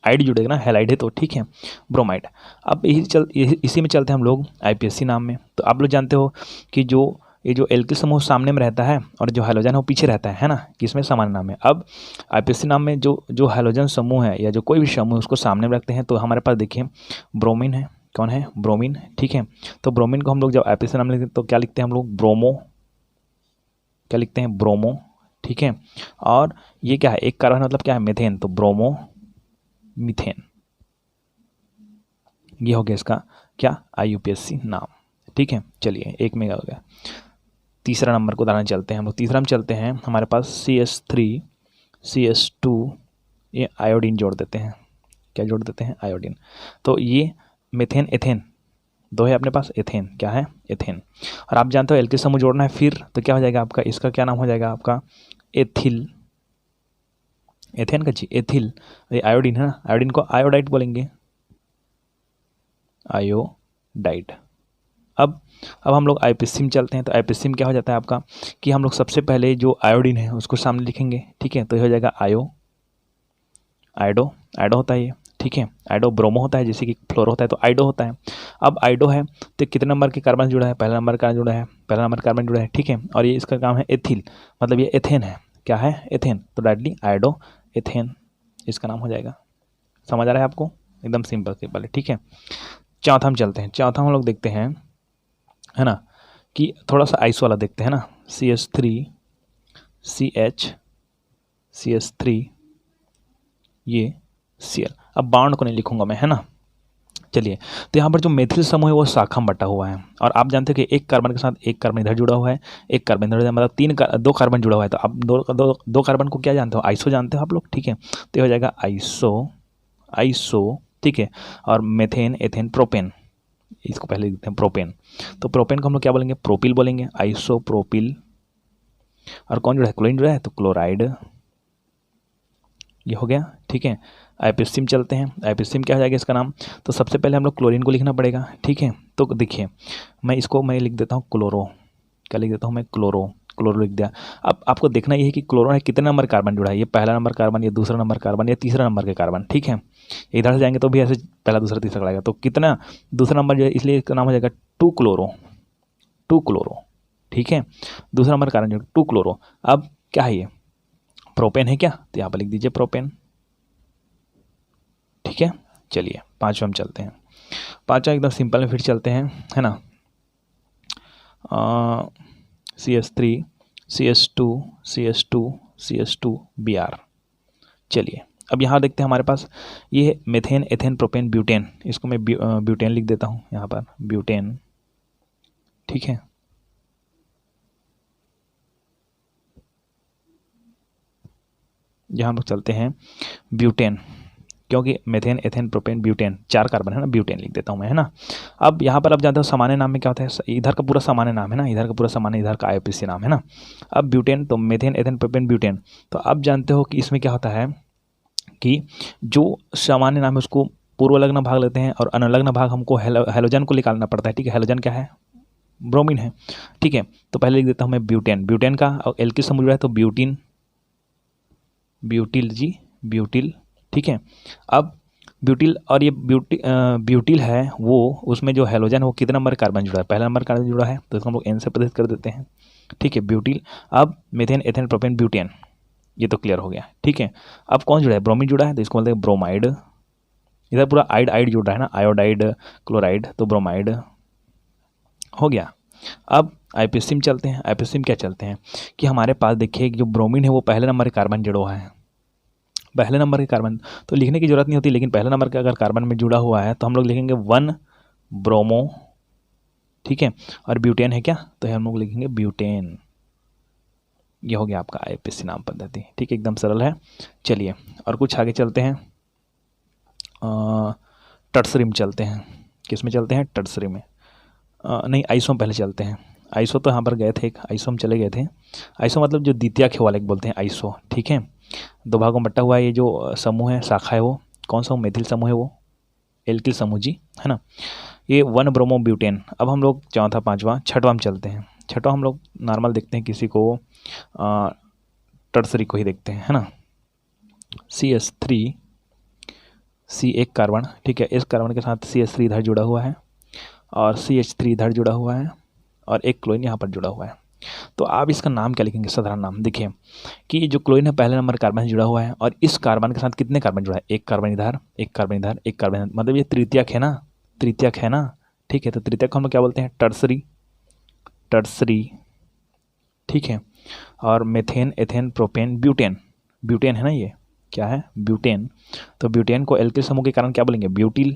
आइड जुड़ेगा ना, हैलाइड है तो ठीक है ब्रोमाइड। अब इसी में चलते हैं हम लोग IPSC नाम में। तो आप लोग जानते हो कि ये जो एल्किल समूह सामने में रहता है और जो हैलोजन है वो पीछे रहता है ना, किसमें सामान्य नाम है। अब IPSC नाम में जो हैलोजन समूह है या जो कोई भी समूह उसको सामने में रखते हैं। तो हमारे पास देखिए ब्रोमीन है, कौन है ब्रोमीन, ठीक है। तो ब्रोमीन को हम लोग जब IPSC नाम लिखते हैं तो क्या लिखते हैं हम लोग ब्रोमो, क्या लिखते हैं ब्रोमो, ठीक है। और ये क्या है, एक कार्बन मतलब क्या है मेथेन, तो ब्रोमो मीथेन, ये हो गया इसका क्या IUPSC नाम, ठीक है। चलिए एक में हो गया। तीसरा नंबर को उदाहरण चलते हैं हम लोग। तीसरा में चलते हैं, हमारे पास CH3 CH2, ये आयोडीन जोड़ देते हैं, क्या जोड़ देते हैं आयोडीन। तो ये मेथेन एथेन, 2 है अपने पास, एथेन, क्या है एथेन। और आप जानते हो एल्किल समूह जोड़ना है फिर, तो क्या हो जाएगा आपका, इसका क्या नाम हो जाएगा आपका एथिल, एथेन का जी एथिल। ये आयोडीन है ना, आयोडीन को आयोडाइड बोलेंगे, आयोडाइड। अब हम लोग IPSC में चलते हैं। तो IPSC में क्या हो जाता है आपका कि हम लोग सबसे पहले जो आयोडीन है उसको सामने लिखेंगे, ठीक है। तो ये हो जाएगा आयोडो होता है ये, ठीक है। आयोडो ब्रोमो होता है, जैसे कि फ्लोरो होता है तो आयोडो होता है। अब आयोडो है तो कितने नंबर के कार्बन जुड़ा है, पहला नंबर का जुड़ा है, पहला नंबर कार्बन जुड़ा है, ठीक है। और ये इसका काम है एथिल, मतलब ये एथेन है, क्या है एथेन। तो डायरेक्टली आयोडो एथेन इसका नाम हो जाएगा। समझ आ रहा है आपको, एकदम सिंपल है, ठीक है। चौथा हम चलते हैं। चौथा हम लोग देखते हैं, है ना, कि थोड़ा सा आइस वाला देखते हैं ना, CH3 CH3 ये Cl। अब बाउंड को नहीं लिखूंगा मैं, है ना। चलिए, तो यहाँ पर जो मेथिल समूह है वो शाखा में बटा हुआ है, और आप जानते हैं कि एक कार्बन के साथ एक कार्बन इधर जुड़ा हुआ है, एक कार्बन इधर, मतलब 2 कार्बन जुड़ा हुआ है। तो आप दो कार्बन को क्या जानते हो, आइसो जानते हो आप लोग, ठीक है। तो ये हो जाएगा आइसो, ठीक है। और मेथेन एथेन प्रोपेन, इसको पहले लिखते हैं प्रोपेन। तो प्रोपेन को हम लोग क्या बोलेंगे, प्रोपिल बोलेंगे, आइसोप्रोपिल। और कौन जुड़ा है, क्लोरीन जुड़ा है तो क्लोराइड, ये हो गया, ठीक है। IPSC में चलते हैं। IPSC में क्या हो जाएगा इसका नाम, तो सबसे पहले हम लोग क्लोरीन को लिखना पड़ेगा, ठीक है। तो देखिए मैं लिख देता हूँ क्लोरो, क्या लिख देता हूँ मैं क्लोरो लिख दिया। अब आपको देखना ये है कि क्लोरो है कितने नंबर कार्बन जुड़ा है, ये पहला नंबर कार्बन, ये दूसरा नंबर कार्बन, ये तीसरा नंबर के कार्बन, ठीक है। इधर से जाएंगे तो भी ऐसे पहला दूसरा तीसरा लगाएगा, तो कितना दूसरा नंबर जो है, इसलिए इसका नाम हो जाएगा 2 क्लोरो, ठीक है। दूसरा नंबर कार्बन जो 2 क्लोरो। अब क्या है ये प्रोपेन है क्या, तो यहाँ पर लिख दीजिए प्रोपेन, ठीक है। चलिए पांचवा में चलते हैं। पांचवा एकदम सिंपल में फिर चलते हैं, है ना। CH3 CH2 Br। चलिए अब यहाँ देखते हैं हमारे पास ये है मेथेन एथेन प्रोपेन ब्यूटेन, इसको मैं ब्यूटेन लिख देता हूँ यहाँ पर, ब्यूटेन, ठीक है। यहाँ हम लोग चलते हैं ब्यूटेन, क्योंकि methane ethane propane butane 4 carbon है ना, ब्यूटेन लिख देता हूँ मैं, है ना। अब यहाँ पर आप जानते हो सामान्य नाम में क्या होता है, इधर का पूरा सामान्य नाम है ना, इधर का पूरा सामान्य, इधर का IPSC नाम है ना। अब ब्यूटेन तो मेथेन एथेन प्रोपेन ब्यूटेन। तो आप जानते हो कि इसमें क्या होता है कि जो सामान्य नाम है उसको पूर्व लग्न भाग लेते हैं और अनलग्न भाग हमको हेलोजन को निकालना पड़ता है। ठीक है, हेलोजन क्या है, ब्रोमीन है। ठीक है, तो पहले लिख देता हूँ मैं ब्यूटेन, ब्यूटेन का और एल्किल समूह जुड़ा है तो ब्यूटीन, ब्यूटिल जी, ब्यूटिल। ठीक है, अब ब्यूटिल और ये ब्यूटिल है वो, उसमें जो हेलोजन है वो कितने नंबर कार्बन जुड़ा है, पहला नंबर कार्बन जुड़ा है तो इसको हम लोग एन से प्रदर्शित कर देते हैं। ठीक है, ब्यूटिल। अब मेथेन, एथेन, प्रोपेन, ब्यूटेन, ये तो क्लियर हो गया। ठीक है, अब कौन जुड़ा है, ब्रोमीन जुड़ा है तो इसको बोलते हैं ब्रोमाइड। इधर पूरा आइड आइड जुड़ रहा है ना, आयोडाइड, क्लोराइड, तो ब्रोमाइड हो गया। अब आईपीएससी में चलते हैं। आईपीएससी में क्या चलते हैं कि हमारे पास देखिए जो ब्रोमीन है वो पहले नंबर के कार्बन जुड़ा हुआ है, पहले नंबर के कार्बन तो लिखने की जरूरत नहीं होती, लेकिन पहले नंबर का अगर कार्बन में जुड़ा हुआ है तो हम लोग लिखेंगे 1 ब्रोमो। ठीक है, और ब्यूटेन है क्या, तो हम लोग लिखेंगे ब्यूटेन। ये हो गया आपका आईपीएससी नाम पद्धति। ठीक है, एकदम सरल है। चलिए और कुछ आगे चलते हैं, टर्सरी में चलते हैं। किस में चलते हैं, टर्सरी में। नहीं, आइसो में पहले चलते हैं। आइसो तो यहाँ पर गए थे, एक आइसो में चले गए थे। आइसो मतलब जो द्वितीयक है वाले बोलते हैं आइसो। ठीक है, दो भागों में बटा हुआ है ये जो समूह है, शाखा है, वो कौन सा मेथिल समूह है, वो एल्किल समूह जी, है ना। ये 1 ब्रोमो ब्यूटेन। अब हम लोग चौथा, पाँचवा, छठवां में चलते हैं। छठवां हम लोग नॉर्मल देखते हैं, किसी को टर्सरी को ही देखते हैं, है ना। CH3, C एक कार्बन। ठीक है, इस कार्बन के साथ CH3 इधर जुड़ा हुआ है और CH3 इधर जुड़ा हुआ है और एक क्लोरीन यहाँ पर जुड़ा हुआ है। तो आप इसका नाम क्या लिखेंगे, साधारण नाम। देखिए कि जो क्लोरीन है पहले नंबर कार्बन से जुड़ा हुआ है और इस कार्बन के साथ कितने कार्बन जुड़ा है, एक कार्बन इधर, एक कार्बन इधर, एक कार्बन इधर, मतलब ये तृतीयक है ना, तृतीयक है ना। ठीक है, तो तृतीयक को हम क्या बोलते हैं, टर्सरी, टर्सरी। ठीक है, और methane, ethane, propane, butane, butane है ना, ये क्या है, ब्यूटेन। तो ब्यूटेन को एल्किल समूह के कारण क्या बोलेंगे, ब्यूटिल,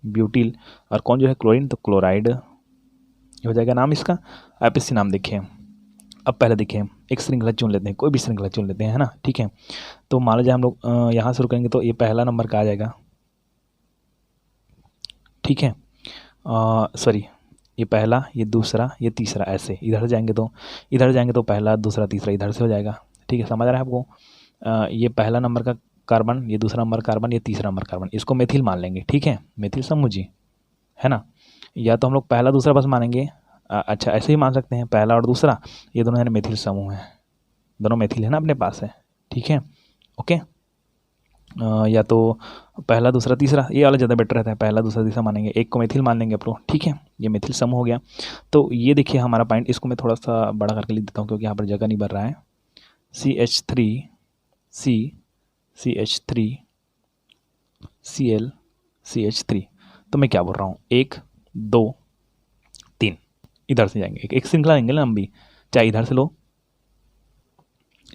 ब्यूटिल। और कौन जो है क्लोरीन, तो क्लोराइड। ये हो जाएगा नाम इसका। आप इसी नाम देखिए। अब पहले देखिए एक श्रृंखला चुन लेते हैं, कोई भी श्रृंखला चुन लेते हैं, है ना। ठीक है, तो मान लीजिए हम लोग यहाँ शुरू करेंगे तो ये पहला नंबर का आ जाएगा। ठीक है, सॉरी, ये पहला, ये दूसरा, ये तीसरा, ऐसे इधर जाएंगे तो इधर जाएंगे तो पहला, दूसरा, तीसरा इधर से हो जाएगा। ठीक है, समझ रहा है आपको। ये पहला नंबर का कार्बन, ये दूसरा नंबर कार्बन, ये तीसरा नंबर कार्बन, इसको मेथिल मान लेंगे। ठीक है, मेथिल समूह जी, है ना। या तो हम लोग पहला दूसरा बस मानेंगे, अच्छा ऐसे ही मान सकते हैं, पहला और दूसरा ये दोनों है मेथिल समूह है, दोनों मेथिल है ना अपने पास है। ठीक है, ओके। या तो पहला दूसरा तीसरा, ये वाला ज़्यादा बेटर रहता है, पहला दूसरा तीसरा मानेंगे, एक को मेथिल मान लेंगे अपनो। ठीक है, ये मेथिल समूह हो गया। तो ये देखिए हमारा पॉइंट, इसको मैं थोड़ा सा बड़ा करके लिख देता हूँ क्योंकि यहाँ पर जगह नहीं भर रहा है। CH3, C, CH3, Cl, CH3। तो मैं क्या बोल रहा हूँ, 1 2 3 इधर से जाएंगे, एक श्रृंखला लेंगे ना हम भी, चाहे इधर से लो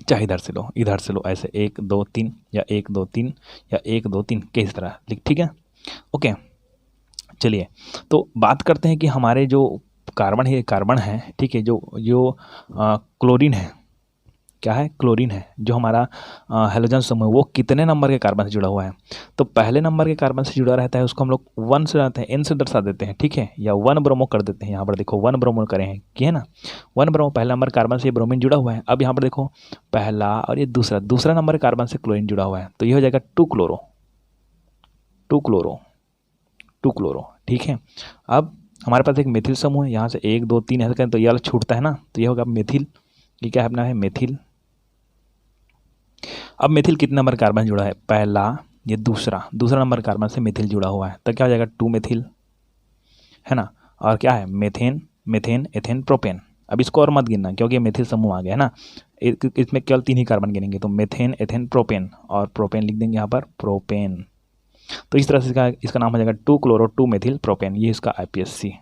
चाहे इधर से लो, इधर से लो, ऐसे 1 2 3 या 1 2 3 या 1 2 3 किस तरह लिख। ठीक है, ओके। चलिए तो बात करते हैं कि हमारे जो कार्बन है, ठीक है, जो जो क्लोरीन है, क्या है, क्लोरीन है, जो हमारा हेलोजन समूह वो कितने नंबर के कार्बन से जुड़ा हुआ है। तो पहले नंबर के कार्बन से जुड़ा रहता है, उसको हम लोग 1 से रहते हैं, N से दर्शा देते हैं। ठीक है, या 1 ब्रोमो कर देते हैं। यहाँ पर देखो 1 ब्रोमो करें हैं कि, है ना, 1 ब्रोमो, पहला नंबर कार्बन से ये ब्रोमीन जुड़ा हुआ है। अब यहाँ पर देखो पहला और ये दूसरा नंबर कार्बन से क्लोरीन जुड़ा हुआ है, तो ये हो जाएगा 2 क्लोरो, 2 क्लोरो, 2 क्लोरो। ठीक है, अब हमारे पास एक मेथिल समूह है, यहाँ से 1 2 3 ऐसे करें तो ये वाला छूटता है ना, तो ये होगा मेथिल। ये क्या है अपना, है मेथिल। अब मेथिल कितने नंबर कार्बन जुड़ा है, पहला, ये दूसरा नंबर कार्बन से मेथिल जुड़ा हुआ है, तो क्या हो जाएगा 2 मेथिल, है ना। और क्या है, मेथेन, मेथेन, एथेन, प्रोपेन। अब इसको और मत गिनना क्योंकि मेथिल समूह आ गया है ना, इसमें केवल 3 ही कार्बन गिनेंगे, तो मेथेन, एथेन, प्रोपेन, और प्रोपेन लिख देंगे यहाँ पर, प्रोपेन। तो इस तरह से इसका नाम हो जाएगा 2 क्लोरो 2 मेथिल प्रोपेन। ये इसका आईपीएससी।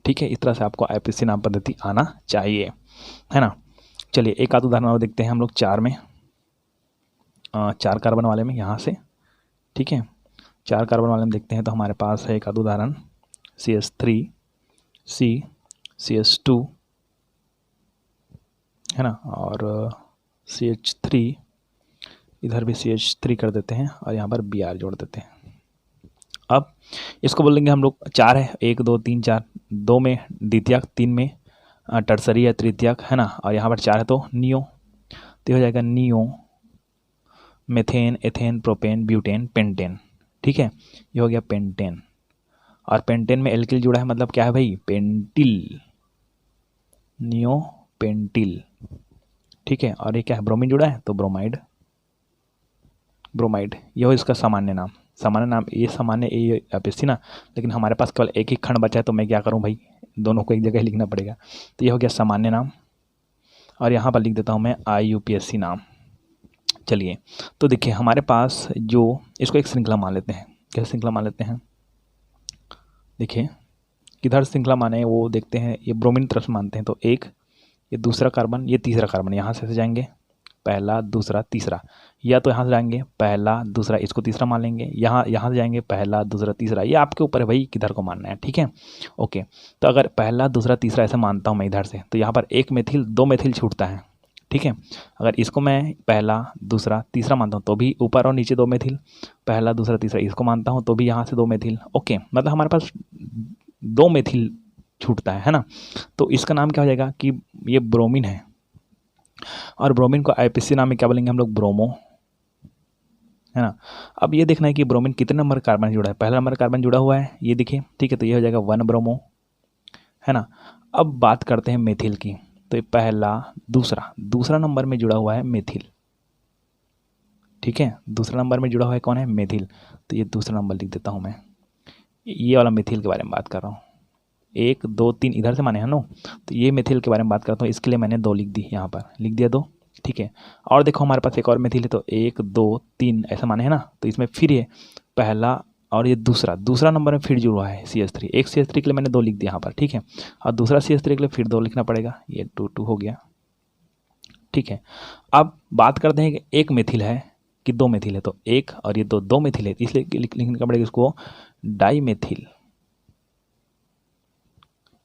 ठीक है, इस तरह से आपको आईपीएससी नाम पद्धति आना चाहिए, है ना। चलिए एक आध उदाहरण और देखते हैं हम लोग 4 में, 4 कार्बन वाले में यहाँ से। ठीक है, 4 कार्बन वाले में देखते हैं तो हमारे पास है एक आध उदाहरण, CH3, C, CH2, है ना, और CH3, इधर भी CH3 कर देते हैं और यहाँ पर Br जोड़ देते हैं। अब इसको बोलेंगे हम लोग, 4 है, 1 2 3 4, 2 में द्वितीयक, 3 में टर्सरी है, तृतीयक, है ना, और यहाँ पर 4 है तो नियो, तो हो जाएगा neo methane, ethane, propane, butane, pentane. ठीक है, ये हो गया पेंटेन। और पेंटेन में एल्किल जुड़ा है, मतलब क्या है भाई, पेंटिल, नियोपेंटिल। ठीक है, और ये क्या है, ब्रोमीन जुड़ा है तो ब्रोमाइड, ब्रोमाइड। ये हो इसका सामान्य नाम। सामान्य नाम, ये सामान्य ये एपिस्सी ना, लेकिन हमारे पास केवल एक ही खंड बचा है तो मैं क्या करूं भाई, दोनों को एक जगह लिखना पड़ेगा। तो ये हो गया सामान्य नाम, और यहाँ पर लिख देता हूँ मैं IUPAC नाम। चलिए, तो देखिए हमारे पास जो, इसको एक श्रृंखला मान लेते हैं। क्या श्रृंखला मान लेते हैं, देखिए किधर श्रृंखला माने वो देखते हैं। ये ब्रोमीन तरफ से मानते हैं, तो एक, ये दूसरा कार्बन, ये तीसरा कार्बन, यहाँ से जाएंगे पहला दूसरा तीसरा, या तो यहाँ से जाएंगे पहला दूसरा, इसको तीसरा मान लेंगे, यहाँ से जाएंगे पहला दूसरा तीसरा। ये आपके ऊपर है भाई किधर को मानना है। ठीक है, ओके। तो अगर पहला दूसरा तीसरा ऐसे मानता हूँ मैं इधर से, तो यहाँ पर एक मेथिल, दो मेथिल छूटता है। ठीक है, अगर इसको मैं पहला दूसरा तीसरा मानता हूँ तो भी ऊपर और नीचे दो मेथिल, पहला दूसरा तीसरा इसको मानता हूँ तो भी यहाँ से दो मेथिल। ओके, मतलब हमारे पास दो मेथिल छूटता है ना। तो इसका नाम क्या हो जाएगा कि ये ब्रोमीन है, और ब्रोमीन को IPC नाम में क्या बोलेंगे हम लोग, ब्रोमो, है ना। अब ये देखना है कि ब्रोमीन कितने नंबर कार्बन जुड़ा है। पहला नंबर कार्बन जुड़ा हुआ है, ये देखिए। ठीक है, तो ये हो जाएगा 1 ब्रोमो, है ना। अब बात करते हैं मेथिल की, तो ये पहला दूसरा नंबर में जुड़ा हुआ है मेथिल। ठीक है, दूसरा नंबर में जुड़ा हुआ है कौन है, मेथिल। तो ये दूसरा नंबर लिख देता हूँ मैं, ये वाला मेथिल के बारे में बात कर रहा हूँ। 1 2 3 इधर से माने हैं नो, तो ये मेथिल के बारे में बात करता हूँ। इसके लिए मैंने 2 लिख दी, यहाँ पर लिख दिया 2। ठीक है, और देखो हमारे पास एक और मेथिल है, तो 1 2 3 ऐसा माने है ना। तो इसमें फिर ये पहला और ये दूसरा नंबर में फिर जुड़ा हुआ है CH3। एक CH3 के लिए मैंने 2 लिख दिया यहाँ पर। ठीक है, और दूसरा CH3 के लिए फिर 2 लिखना पड़ेगा, ये 2 2 हो गया। ठीक है, अब बात करते हैं कि एक मेथिल है कि 2 मेथिल है, तो एक और ये 2 मेथिल है, इसलिए लिखना पड़ेगा इसको डाईमेथिल।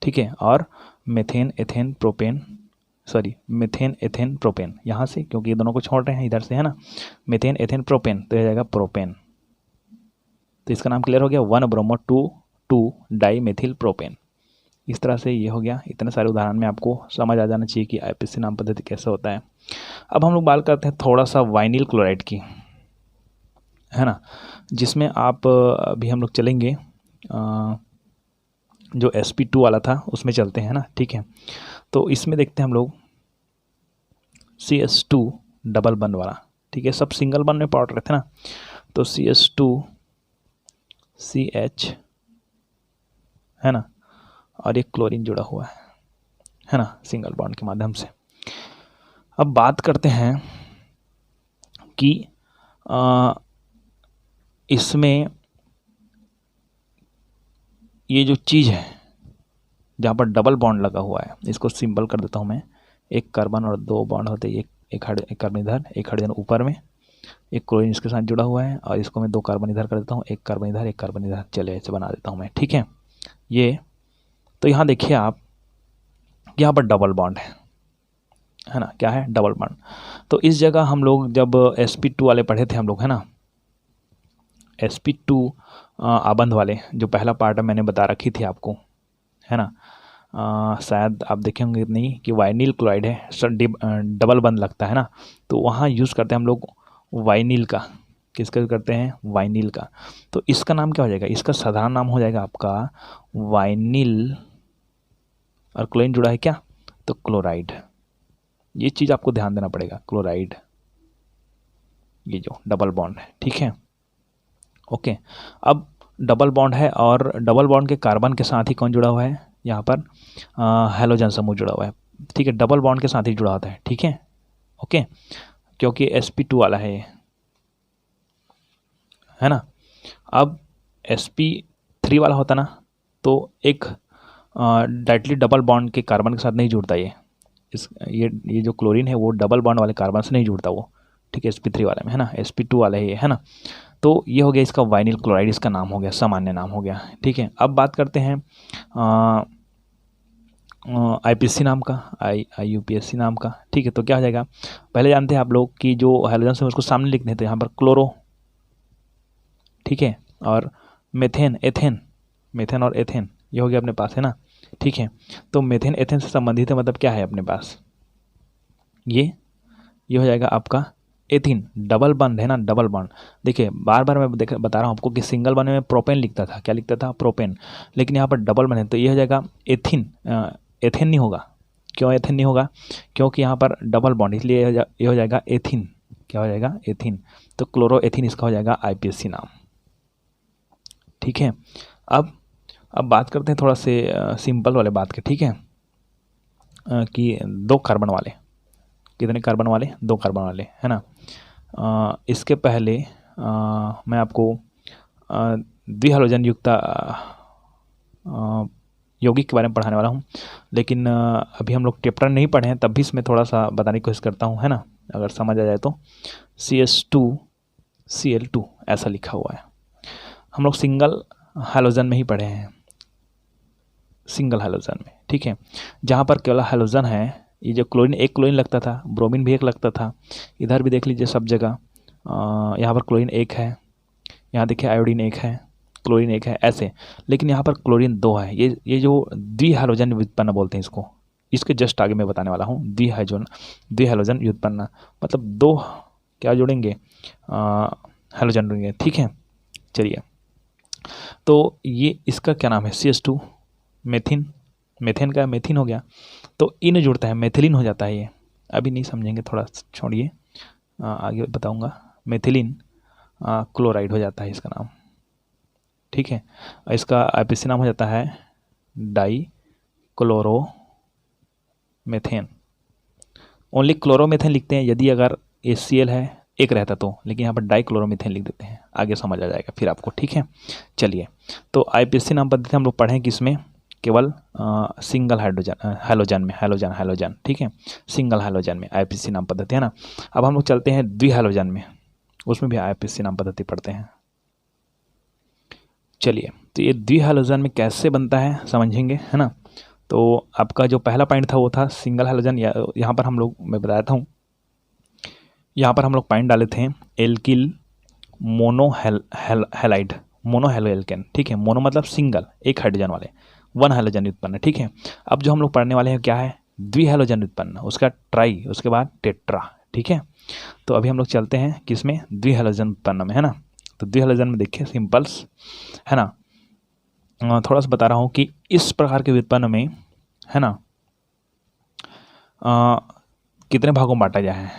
ठीक है, और methane ethane propane, methane ethane propane, यहाँ से क्योंकि ये दोनों को छोड़ रहे हैं इधर से, है ना। मेथेन एथेन प्रोपेन, तो यह जाएगा प्रोपेन। तो इसका नाम क्लियर हो गया, 1 ब्रोमो 2 डाई मेथिल प्रोपेन। इस तरह से ये हो गया। इतने सारे उदाहरण में आपको समझ आ जाना चाहिए कि IPC नाम पद्धति कैसे होता है। अब हम लोग बात करते हैं थोड़ा सा वाइनिल क्लोराइड की, है ना, जिसमें आप अभी हम लोग चलेंगे जो sp2 वाला था उसमें चलते हैं ना। ठीक है, तो इसमें देखते हैं हम लोग CS2 डबल बंद वाला। ठीक है, सब सिंगल बंद में पढ़ रहे थे ना, तो CS2 CH, है ना, और एक क्लोरीन जुड़ा हुआ है ना, सिंगल बॉन्ड के माध्यम से। अब बात करते हैं कि इसमें ये जो चीज़ है जहाँ पर डबल बॉन्ड लगा हुआ है, इसको सिंबल कर देता हूँ मैं। एक कार्बन और 2 बॉन्ड होते हैं, एक कार्बन इधर, एक हाइड्रोजन ऊपर में, एक क्लोरीन इसके साथ जुड़ा हुआ है, और इसको मैं 2 कार्बन इधर कर देता हूँ, एक कार्बन इधर, एक कार्बन इधर। चले ऐसे बना देता हूँ मैं। ठीक है, ये तो यहाँ देखिए आप, यहाँ पर डबल बॉन्ड है ना, क्या है, डबल बॉन्ड। तो इस जगह हम लोग जब sp2 वाले पढ़े थे हम लोग, है ना, sp2 आबंध वाले जो पहला पार्ट मैंने बता रखी थी आपको, है ना। शायद आप देखेंगे नहीं कि वाइनिल क्लोराइड है, डबल बंद लगता है ना, तो वहाँ यूज़ करते हैं हम लोग वाइनिल का। किसका करते हैं, वाइनिल का। तो इसका नाम क्या हो जाएगा, इसका साधारण नाम हो जाएगा आपका वाइनिल, और क्लोरीन जुड़ा है क्या, तो क्लोराइड। ये चीज़ आपको ध्यान देना पड़ेगा, क्लोराइड, ये जो डबल बॉन्ड है। ठीक है, ओके। अब डबल बॉन्ड है, और डबल बॉन्ड के कार्बन के साथ ही कौन जुड़ा हुआ है, यहाँ पर हैलोजन समूह जुड़ा हुआ है। ठीक है, डबल बॉन्ड के साथ ही जुड़ा होता है। ठीक है, ओके, क्योंकि sp2 वाला है ये, है ना। अब sp3 वाला होता ना, तो एक डायरेक्टली डबल बॉन्ड के कार्बन के साथ नहीं जुड़ता ये ये जो क्लोरीन है वो डबल बॉन्ड वाले कार्बन से नहीं जुड़ता वो। ठीक है, sp3 वाले में, है ना, sp2 वाला है ये, है ना। तो ये हो गया इसका वाइनिल क्लोराइड, इसका नाम हो गया, सामान्य नाम हो गया। ठीक है, अब बात करते हैं IPC नाम का, IUPAC नाम का। ठीक है, तो क्या हो जाएगा, पहले जानते हैं आप लोग कि जो हैलोजन से उसको सामने लिखने थे, यहाँ पर क्लोरो। ठीक है, और मेथेन एथेन, मेथेन और एथेन ये हो गया अपने पास, है ना। ठीक है, तो मेथेन एथेन से संबंधित है, मतलब क्या है अपने पास, ये हो जाएगा आपका एथिन डबल बॉन्ड है ना, डबल बॉन्ड। देखिए बार बार मैं बता रहा हूँ आपको कि सिंगल बॉन्ड में प्रोपेन लिखता था, क्या लिखता था, प्रोपेन, लेकिन यहाँ पर डबल बॉन्ड है तो ये हो जाएगा एथिन। एथेन नहीं होगा, क्यों एथेन नहीं होगा, क्योंकि यहाँ पर डबल बॉन्ड, इसलिए ये हो जाएगा एथिन। क्या हो जाएगा, एथिन। तो क्लोरो एथिन इसका हो जाएगा आईपीएससी नाम। ठीक है, अब बात करते हैं थोड़ा से सिंपल वाले बात के। ठीक है, कि 2 कार्बन वाले, कितने कार्बन वाले, 2 कार्बन वाले, है ना। इसके पहले मैं आपको द्विहलोजन युक्त यौगिक के बारे में पढ़ाने वाला हूँ, लेकिन अभी हम लोग चैप्टर नहीं पढ़े हैं, तब भी इसमें थोड़ा सा बताने की कोशिश करता हूँ, है ना, अगर समझ आ जाए तो। CH2Cl2 ऐसा लिखा हुआ है, हम लोग सिंगल हैलोजन में ही पढ़े हैं, सिंगल हैलोजन में। ठीक है, जहाँ पर केवल हैलोजन है, ये जो क्लोरीन, एक क्लोरीन लगता था, ब्रोमीन भी एक लगता था, इधर भी देख लीजिए सब जगह यहाँ पर क्लोरीन एक है, यहाँ देखिए आयोडीन एक है, क्लोरीन एक है, ऐसे। लेकिन यहाँ पर क्लोरीन 2 है। ये जो द्विहैलोजन व्युत्पन्न बोलते हैं इसको, इसके जस्ट आगे मैं बताने वाला हूँ। द्विहैलोजन व्युत्पन्न मतलब 2 क्या जोड़ेंगे, हैलोजन जोड़ेंगे। ठीक है, चलिए, तो ये इसका क्या नाम है, CH2 मेथिन, मेथेन का मेथिन हो गया, तो इन जुड़ता है, मेथिलीन हो जाता है। ये अभी नहीं समझेंगे, थोड़ा छोड़िए, आगे बताऊंगा। मेथिलीन क्लोराइड हो जाता है इसका नाम। ठीक है, इसका आईपीसी नाम हो जाता है डाई क्लोरोमेथेन। ओनली क्लोरोमेथेन लिखते हैं यदि अगर HCl है एक रहता तो, लेकिन यहाँ पर डाई क्लोरोमीथेन लिख देते हैं, आगे समझ आ जाएगा फिर आपको। ठीक है, चलिए, तो आईपीसी नाम पद्धति हम लोग पढ़ें किसमें, केवल सिंगल हैलोजन में, हैलोजन। ठीक है, सिंगल हैलोजन में आईपीसी नाम पद्धति, है ना। अब हम लोग चलते हैं द्विहैलोजन में, उसमें भी आईपीसी नाम पद्धति पढ़ते हैं। चलिए, तो ये द्विहैलोजन में कैसे बनता है समझेंगे, है ना। तो आपका जो पहला पॉइंट था वो था सिंगल हैलोजन। यहाँ पर हम लोग, मैं बताता हूँ, यहाँ पर हम लोग पॉइंट डाले थे एल्किल मोनोहैलाइड, मोनोहैलोएल्केन। ठीक है, मोनो मतलब सिंगल, एक हाइड्रोजन वाले, 1 हैलोजन उत्पन्न। ठीक है, अब जो हम लोग पढ़ने वाले हैं क्या है, द्विहैलोजन उत्पन्न, उसका ट्राई, उसके बाद टेट्रा। ठीक है, तो अभी हम लोग चलते हैं किसमें, द्विहैलोजन उत्पन्न में, है ना। तो द्विहैलोजन में देखिए सिंपल्स, है ना, थोड़ा सा बता रहा हूँ कि इस प्रकार के व्युत्पन्न में, है ना, कितने भागों में बांटा जाए।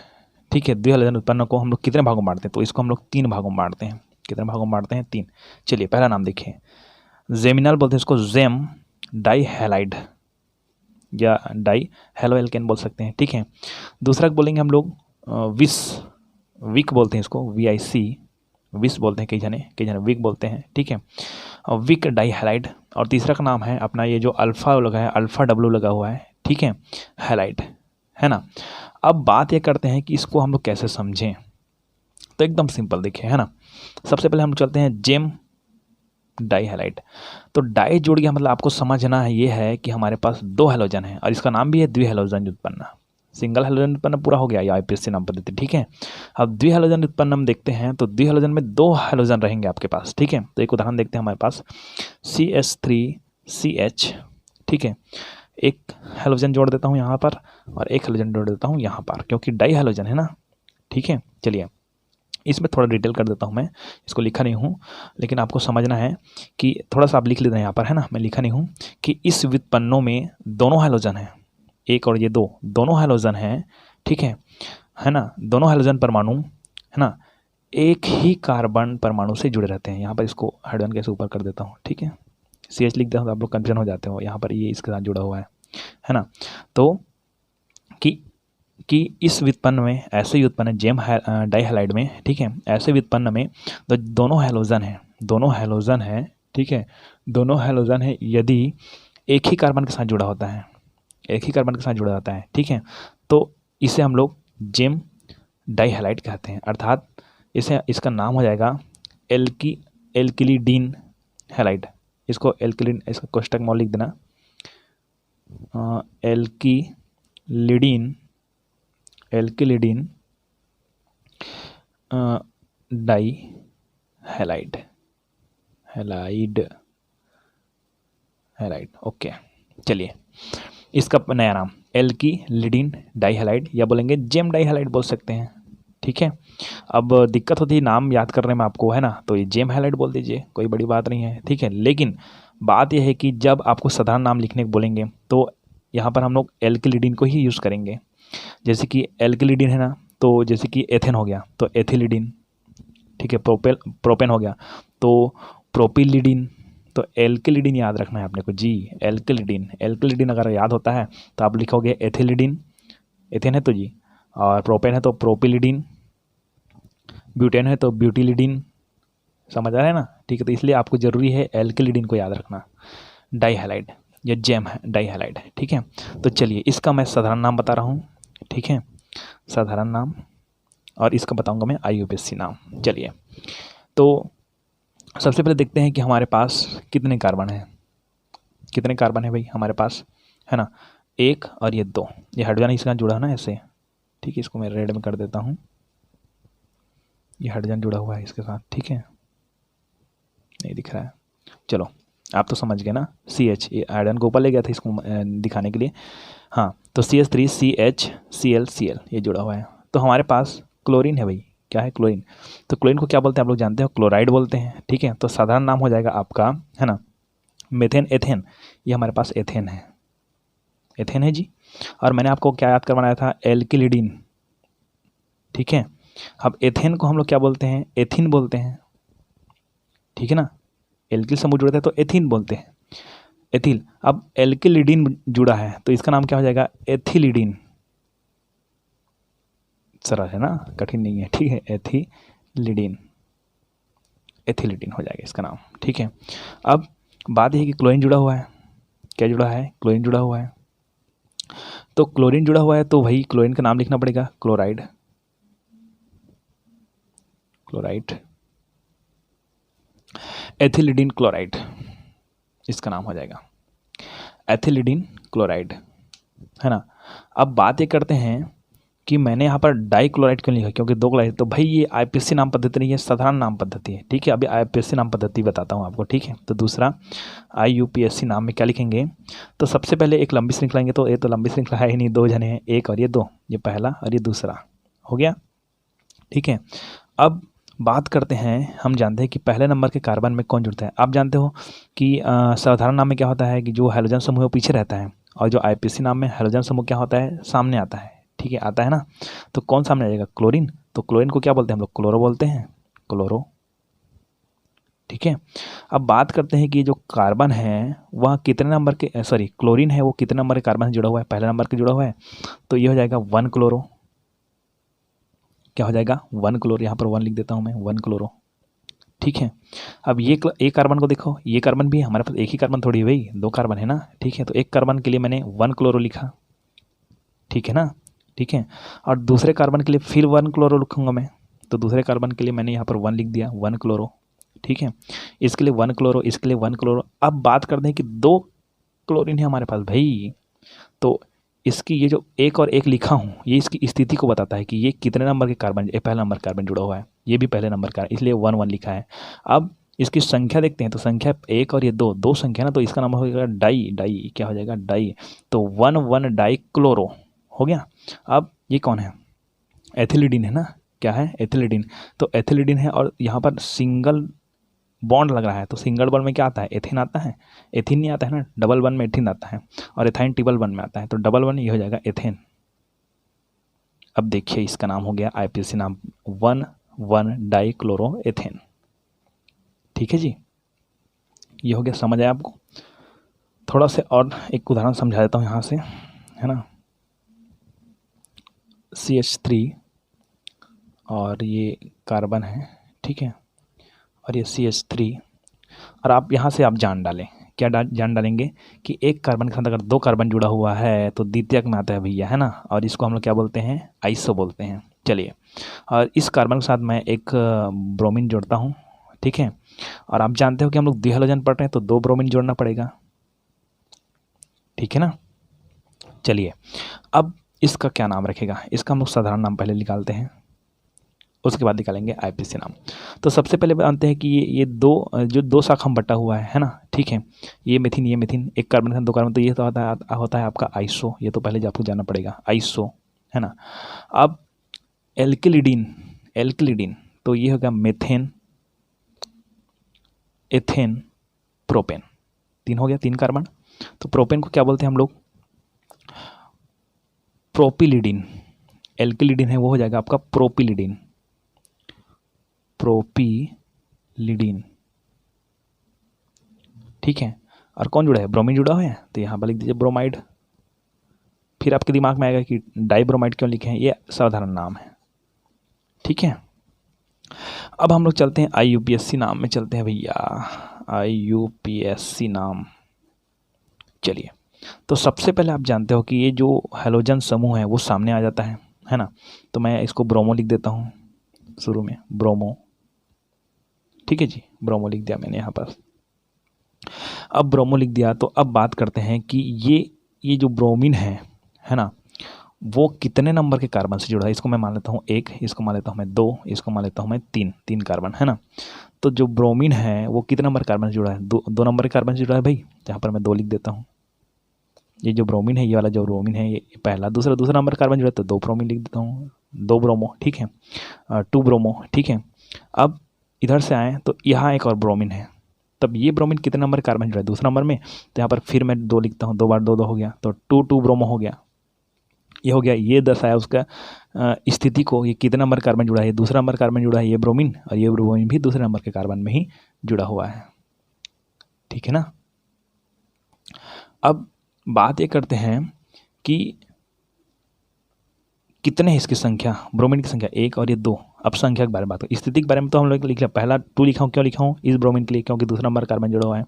ठीक है, द्विहैलोजन उत्पन्न को हम लोग कितने भागों में बांटते हैं, तो इसको हम लोग 3 भागों में बांटते हैं। कितने भागों में बांटते हैं, 3। चलिए, पहला नाम देखिए, जेमिनल बोलते हैं इसको, जेम डाईहैलाइड या डाई हैलोएल्केन बोल सकते हैं। ठीक है, दूसरा बोलेंगे हम लोग विक बोलते हैं इसको, VIC, विस बोलते हैं, कई जने विक बोलते हैं। ठीक है, विक डाईहैलाइड। और तीसरा का नाम है अपना ये जो अल्फा लगा है, अल्फा W लगा हुआ है, ठीक है, हैलाइड, है ना। अब बात ये करते हैं कि इसको हम लोग कैसे समझें, तो एकदम सिंपल देखिए, है ना। सबसे पहले हम चलते हैं जेम डाईहैलाइड। तो डाई जुड़ गया मतलब आपको समझना है ये है कि हमारे पास 2 हैलोजन है और इसका नाम भी है द्विहैलोजन उत्पन्न। सिंगल हैलोजन उत्पन्न पूरा हो गया, या आईपीएससी नाम पद्धति। ठीक है, अब द्विहैलोजन उत्पन्न हम देखते हैं, तो द्विहैलोजन में 2 हैलोजन रहेंगे आपके पास। ठीक है, तो एक उदाहरण देखते हैं हमारे पास CH3CH। ठीक है, एक हैलोजन जोड़ देता हूँ यहाँ पर और एक हैलोजन जोड़ देता हूँ यहाँ पर, क्योंकि डाई हैलोजन है ना। ठीक है, चलिए, इसमें थोड़ा डिटेल कर देता हूँ, मैं इसको लिखा नहीं हूँ, लेकिन आपको समझना है कि थोड़ा सा आप लिख लेते हैं यहाँ पर, है ना। मैं लिखा नहीं हूँ कि इस व्युत्पन्नों में दोनों हैलोजन हैं, एक और ये दोनों हैलोजन हैं। ठीक है ना, दोनों हैलोजन परमाणु, है ना, एक ही कार्बन परमाणु से जुड़े रहते हैं। यहाँ पर इसको हाइड्रोजन कैसे ऊपर कर देता हूँ, ठीक है, CH लिख देता हूँ तो आप लोग कन्फ्यूजन हो जाते हो, यहाँ पर ये इसके साथ जुड़ा हुआ है ना। तो कि इस व्युत्पन्न में, ऐसे व्युत्पन्न जेम डाईहैलाइड में, ठीक है, ऐसे व्युत्पन्न में तो दोनों हैलोजन हैं, ठीक है, दोनों हैलोजन है यदि एक ही कार्बन के साथ जुड़ा होता है, ठीक है, तो इसे हम लोग जेम डाईहैलाइड कहते हैं। अर्थात इसका नाम हो जाएगा एल्किलिडीन हैलाइड। इसको एल्किलिन, इसका कोष्टक में लिख देना, एल्किलिडीन डाई हैलाइड। ओके, चलिए, इसका नया नाम एल्किलिडीन डाईहैलाइड, या बोलेंगे जेम डाईहैलाइड बोल सकते हैं। ठीक है। अब दिक्कत होती है नाम याद करने में आपको, है ना, तो ये जेम हैलाइड बोल दीजिए, कोई बड़ी बात नहीं है, ठीक है। लेकिन बात यह है कि जब आपको साधारण नाम लिखने को बोलेंगे तो यहाँ पर हम लोग एल्किलिडीन को ही यूज़ करेंगे। जैसे कि एल्किलिडीन है ना, तो जैसे कि एथेन हो गया तो एथिलिडीन, ठीक है। प्रोपेन हो गया तो प्रोपिलिडीन। तो एल्किलिडीन याद रखना है अपने को जी, एल्किलिडीन। एल्किलिडीन अगर याद होता है तो आप लिखोगे एथिलिडीन, एथेन है तो जी, और प्रोपेन है तो प्रोपिलिडीन, ब्यूटेन है तो ब्यूटिलिडीन। समझ आ रहा है ना, ठीक है। तो इसलिए आपको ज़रूरी है एल्किलिडीन को याद रखना, डाई हैलाइड या जेम है डाई हैलाइड, ठीक है। तो चलिए इसका मैं साधारण नाम बता रहा हूँ, ठीक है, साधारण नाम, और इसका बताऊंगा मैं IUPAC नाम। चलिए तो सबसे पहले देखते हैं कि हमारे पास कितने कार्बन हैं। कितने कार्बन है भाई हमारे पास, है ना, एक और ये दो, ये हाइड्रोजन इसके साथ जुड़ा है ना ऐसे, ठीक है। इसको मैं रेड में कर देता हूँ, ये हाइड्रोजन जुड़ा हुआ है इसके साथ, ठीक है, नहीं दिख रहा है, चलो आप तो समझ गए ना। CH, ये आयरन को ऊपर ले गया था इसको दिखाने के लिए, हाँ। तो CH3CHClCl ये जुड़ा हुआ है। तो हमारे पास क्लोरीन है भाई, क्या है, क्लोरीन। तो क्लोरीन को क्या बोलते हैं आप लोग जानते हो, क्लोराइड बोलते हैं, ठीक है। तो साधारण नाम हो जाएगा आपका, है ना, मेथेन, एथेन। ये हमारे पास एथेन है, एथेन है जी। और मैंने आपको क्या याद करवाया था, एल्किलिडीन, ठीक है। अब एथेन को हम लोग क्या बोलते हैं, एथिन बोलते हैं, ठीक है ना। एल्किल समूह जुड़ता है तो एथिन बोलते हैं, एथिल। अब एल्किलिडीन जुड़ा है तो इसका नाम क्या हो जाएगा, एथिलिडीन। सरल है ना, कठिन नहीं है, ठीक है, एथिलिडीन, एथिलिडीन हो जाएगा इसका नाम, ठीक है। अब बात यह है कि क्लोरीन जुड़ा हुआ है, क्या जुड़ा है, क्लोरीन जुड़ा हुआ है। तो क्लोरीन जुड़ा हुआ है तो वही क्लोरीन का नाम लिखना पड़ेगा, क्लोराइड, क्लोराइड, एथिलिडीन क्लोराइड, इसका नाम हो जाएगा एथिलिडीन क्लोराइड, है ना। अब बात ये करते हैं कि मैंने यहाँ पर डाई क्लोराइड क्यों लिखा, क्योंकि दो क्लोराइड। तो भाई ये IPSC नाम पद्धति नहीं है, साधारण नाम पद्धति है, ठीक है। अभी IPSC नाम पद्धति बताता हूँ आपको, ठीक है। तो दूसरा IUPAC नाम में क्या लिखेंगे, तो सबसे पहले एक लंबी श्रृंखला लेंगे। तो ये तो लंबी श्रृंखला है ही नहीं, दो जने हैं, एक और ये दो, ये पहला और ये दूसरा हो गया, ठीक है। अब बात करते हैं, हम जानते हैं कि पहले नंबर के कार्बन में कौन जुड़ता है। आप जानते हो कि साधारण नाम में क्या होता है कि जो हाइड्रोजन समूह है पीछे रहता है, और जो IPSC नाम में हाइड्रोजन समूह क्या होता है, सामने आता है, ठीक है, आता है ना। तो कौन सामने आ जाएगा, क्लोरीन। तो क्लोरीन को क्या बोलते हैं हम लोग, क्लोरो बोलते हैं, क्लोरो, ठीक है। अब बात करते हैं कि जो कार्बन है वह कितने नंबर के, सॉरी क्लोरीन है वो कितने नंबर के कार्बन से जुड़ा हुआ है, पहले नंबर के जुड़ा हुआ है। तो ये हो जाएगा 1 क्लोरो, क्या हो जाएगा, 1 क्लोरो, यहाँ पर 1 लिख देता हूँ मैं, 1 क्लोरो, ठीक है। अब ये एक कार्बन को देखो, ये कार्बन भी हमारे पास एक ही कार्बन थोड़ी है भाई, दो कार्बन है ना, ठीक है। तो एक कार्बन के लिए मैंने 1 क्लोरो लिखा, ठीक है ना, ठीक है। और दूसरे कार्बन के लिए फिर 1 क्लोरो लिखूंगा मैं, तो दूसरे कार्बन के लिए मैंने यहाँ पर 1 लिख दिया, 1 क्लोरो, ठीक है। इसके लिए 1 क्लोरो, इसके लिए 1 क्लोरो। अब बात करते हैं कि 2 क्लोरीन है हमारे पास भाई, तो इसकी ये जो एक और एक लिखा हूँ ये इसकी स्थिति को बताता है कि ये कितने नंबर के कार्बन, ये पहला नंबर कार्बन जुड़ा हुआ है, ये भी पहले नंबर का, इसलिए 1 1 लिखा है। अब इसकी संख्या देखते हैं, तो संख्या एक और ये दो, दो संख्या ना, तो इसका नाम हो जाएगा डाई, डाई क्या हो जाएगा, डाई। तो 1 1 डाई क्लोरो हो गया। अब ये कौन है, एथिलिडीन है ना, क्या है, एथिलिडीन। तो एथिलिडीन है और यहाँ पर सिंगल बॉन्ड लग रहा है, तो सिंगल बॉन्ड में क्या आता है, एथिन आता है, एथिन नहीं आता है ना, डबल वन में एथिन आता है, और एथाइन ट्रिपल वन में आता है, तो डबल वन ये हो जाएगा एथेन। अब देखिए इसका नाम हो गया IPSC नाम 1 1 डाई क्लोरो एथेन, ठीक है जी। ये हो गया, समझ आया आपको। थोड़ा से और एक उदाहरण समझा देता हूँ यहाँ से, है ना। CH3 और ये कार्बन है, ठीक है, और ये CH3, और आप यहाँ से आप जान डालें, क्या जान डालेंगे कि एक कार्बन के साथ अगर 2 कार्बन जुड़ा हुआ है तो द्वितीयक में आता है भैया, है ना, और इसको हम लोग क्या बोलते हैं, आइसो बोलते हैं। चलिए, और इस कार्बन के साथ मैं एक ब्रोमीन जोड़ता हूँ, ठीक है। और आप जानते हो कि हम लोग द्विहलोजन पढ़ रहे हैं तो 2 ब्रोमीन जोड़ना पड़ेगा, ठीक है ना। चलिए, अब इसका क्या नाम रखेगा, इसका हम लोग साधारण नाम पहले निकालते हैं, उसके बाद निकालेंगे IPSC नाम। तो सबसे पहले जानते हैं कि ये दो शाखा में बटा हुआ है ना, ठीक है। ये मेथिन, एक कार्बन के 2 कार्बन, तो ये तो होता है आपका आइसो, ये तो पहले आपको जानना पड़ेगा, आइसो, है ना। अब एल्किलिडीन, एल्किलिडीन तो ये होगा मेथेन, एथेन, प्रोपेन। 3 हो गया, 3 कार्बन। तो प्रोपेन को क्या बोलते हैं हम लोग? प्रोपिलिडीन। एल्किलिडीन है वो हो जाएगा आपका प्रोपिलिडीन, प्रोपिलिडीन। ठीक है। और कौन जुड़ा है? ब्रोमीन जुड़ा हुआ है, तो यहाँ पर लिख दीजिए ब्रोमाइड। फिर आपके दिमाग में आएगा कि डाइब्रोमाइड क्यों लिखे हैं, ये साधारण नाम है। ठीक है। अब हम लोग चलते हैं IUPAC नाम में चलते हैं भैया, IUPAC नाम। चलिए, तो सबसे पहले आप जानते हो कि ये जो हैलोजन समूह है वो सामने आ जाता है ना। तो मैं इसको ब्रोमो लिख देता हूँ शुरू में, ब्रोमो। ठीक है जी, ब्रोमो लिख दिया मैंने यहाँ पर। अब ब्रोमो लिख दिया, तो अब बात करते हैं कि ये जो ब्रोमीन है ना, वो कितने नंबर के कार्बन से जुड़ा है। इसको मैं मान लेता हूँ 1, इसको मान लेता हूँ मैं 2, इसको मान लेता हूँ मैं 3 कार्बन, है ना। तो जो ब्रोमीन है वो कितने नंबर कार्बन से जुड़ा है? 2 नंबर के कार्बन से जुड़ा है भाई। यहाँ पर मैं 2 लिख देता हूँ। ये जो ब्रोमीन है, ये वाला जो ब्रोमीन है, ये पहला दूसरा नंबर कार्बन जुड़ा है, तो 2 ब्रोमीन लिख देता हूँ, 2 ब्रोमो। ठीक है, 2 ब्रोमो। ठीक है। अब इधर से आए तो यहाँ एक और ब्रोमीन है, तब ये ब्रोमीन कितने नंबर कार्बन जुड़ा है? 2 नंबर में। तो यहाँ पर फिर मैं 2 लिखता हूँ, 2 बार 2 हो गया, तो 2 ब्रोमो हो गया। ये हो गया, ये दर्शाया उसका स्थिति को, ये कितने नंबर कार्बन जुड़ा है? 2 नंबर कार्बन जुड़ा है ये ब्रोमीन, और ये ब्रोमीन भी 2 नंबर के कार्बन में ही जुड़ा हुआ है। ठीक है ना। अब बात ये करते हैं कि कितने हैं इसकी संख्या, ब्रोमीन की संख्या 1 और ये 2। अब संख्या के बारे में बात करें। स्थिति के बारे में तो हम लोग लिख लिया, पहला 2 लिखा हूँ, क्यों लिखा हूँ? इस ब्रोमीन के लिए, क्योंकि 2 नंबर कार्बन जुड़ा हुआ है।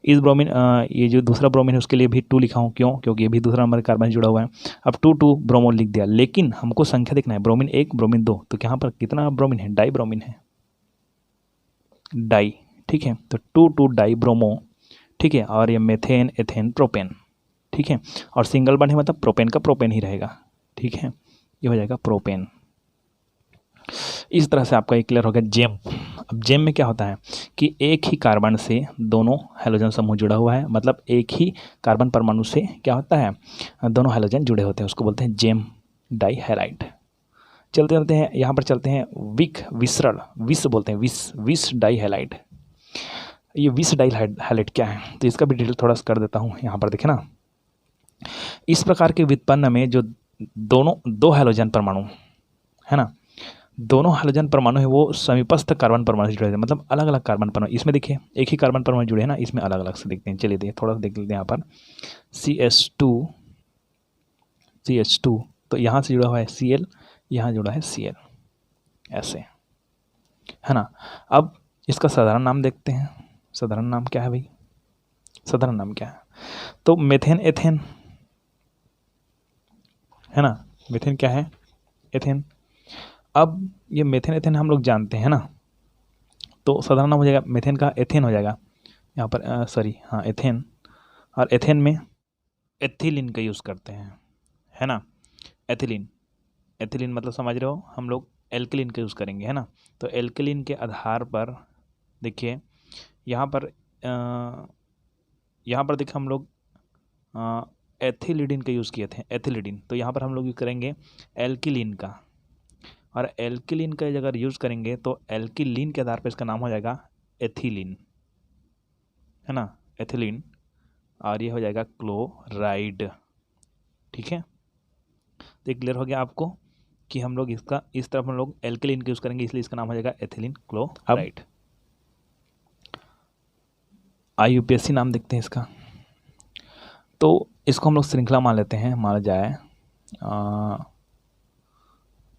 इस ब्रोमीन ये जो दूसरा ब्रोमीन है उसके लिए भी 2 लिखा हूँ, क्यों? क्योंकि ये भी 2 नंबर कार्बन जुड़ा हुआ है। अब 2 ब्रोमो लिख दिया, लेकिन हमको संख्या देखना है, ब्रोमीन 1 ब्रोमीन 2, तो यहाँ पर कितना ब्रोमीन है? डाई ब्रोमीन है, डाई। ठीक है, तो 2 डाई ब्रोमो। ठीक है, और ये मेथेन, एथेन, प्रोपेन। ठीक है, और सिंगल बॉन्ड है मतलब प्रोपेन का प्रोपेन ही रहेगा। ठीक है, ये हो जाएगा प्रोपेन। इस तरह से आपका ये क्लियर हो गया जेम। अब जेम में क्या होता है कि एक ही कार्बन से दोनों हैलोजन समूह जुड़ा हुआ है, मतलब एक ही कार्बन परमाणु से क्या होता है, दोनों हैलोजन जुड़े होते हैं, उसको बोलते हैं जेम डाई हैलाइड। चलते चलते हैं, यहाँ पर चलते हैं विसरल, विस बोलते हैं, विस डाई हैलाइड। ये विस डाई हैलाइड क्या है, तो इसका भी डिटेल थोड़ा सा कर देता हूँ। यहाँ पर देखें ना, इस प्रकार के व्युत्पन्न में जो दो हैलोजन परमाणु है ना, दोनों हैलोजन परमाणु है वो समीपस्थ कार्बन परमाणु से जुड़े हैं, मतलब अलग अलग कार्बन परमाणु। इसमें देखिए एक ही कार्बन परमाणु जुड़े हैं ना, इसमें अलग अलग से देखते हैं। चलिए देखिए, थोड़ा सा देख लेते हैं। यहाँ पर CH2 तो यहाँ से जुड़ा हुआ है Cl, यहाँ जुड़ा है Cl, ऐसे, है ना। अब इसका साधारण नाम देखते हैं। साधारण नाम क्या है भाई? साधारण नाम क्या है? तो मेथेन, एथेन, है ना। मेथेन क्या है? एथेन। अब ये मेथेन, एथेन हम लोग जानते हैं ना, तो साधारण नाम हो जाएगा मेथेन का एथेन हो जाएगा यहाँ पर, हाँ एथेन। और एथेन में एथिलीन का यूज़ करते हैं, है ना। एथिलीन मतलब समझ रहे हो, हम लोग एल्कलीन का यूज़ करेंगे, है ना। तो एल्कलीन के आधार पर देखिए यहाँ पर देखिए हम लोग एथिलीडिन का यूज़ किए थे, एथिलीडिन। तो यहाँ पर हम लोग यूज़ करेंगे एल्किलीन का, और एल्किलीन का अगर यूज़ करेंगे तो एल्किलीन के आधार पर इसका नाम हो जाएगा एथिलीन, है ना, एथिलीन। और ये हो जाएगा क्लोराइड। ठीक है, तो ये क्लियर हो गया आपको कि हम लोग इसका इस तरफ हम लोग एल्किलीन का यूज़ करेंगे, इसलिए इसका नाम हो जाएगा एथिलीन क्लोराइड। IUPAC नाम देखते हैं इसका। तो इसको हम लोग श्रृंखला मान लेते हैं, माना जाए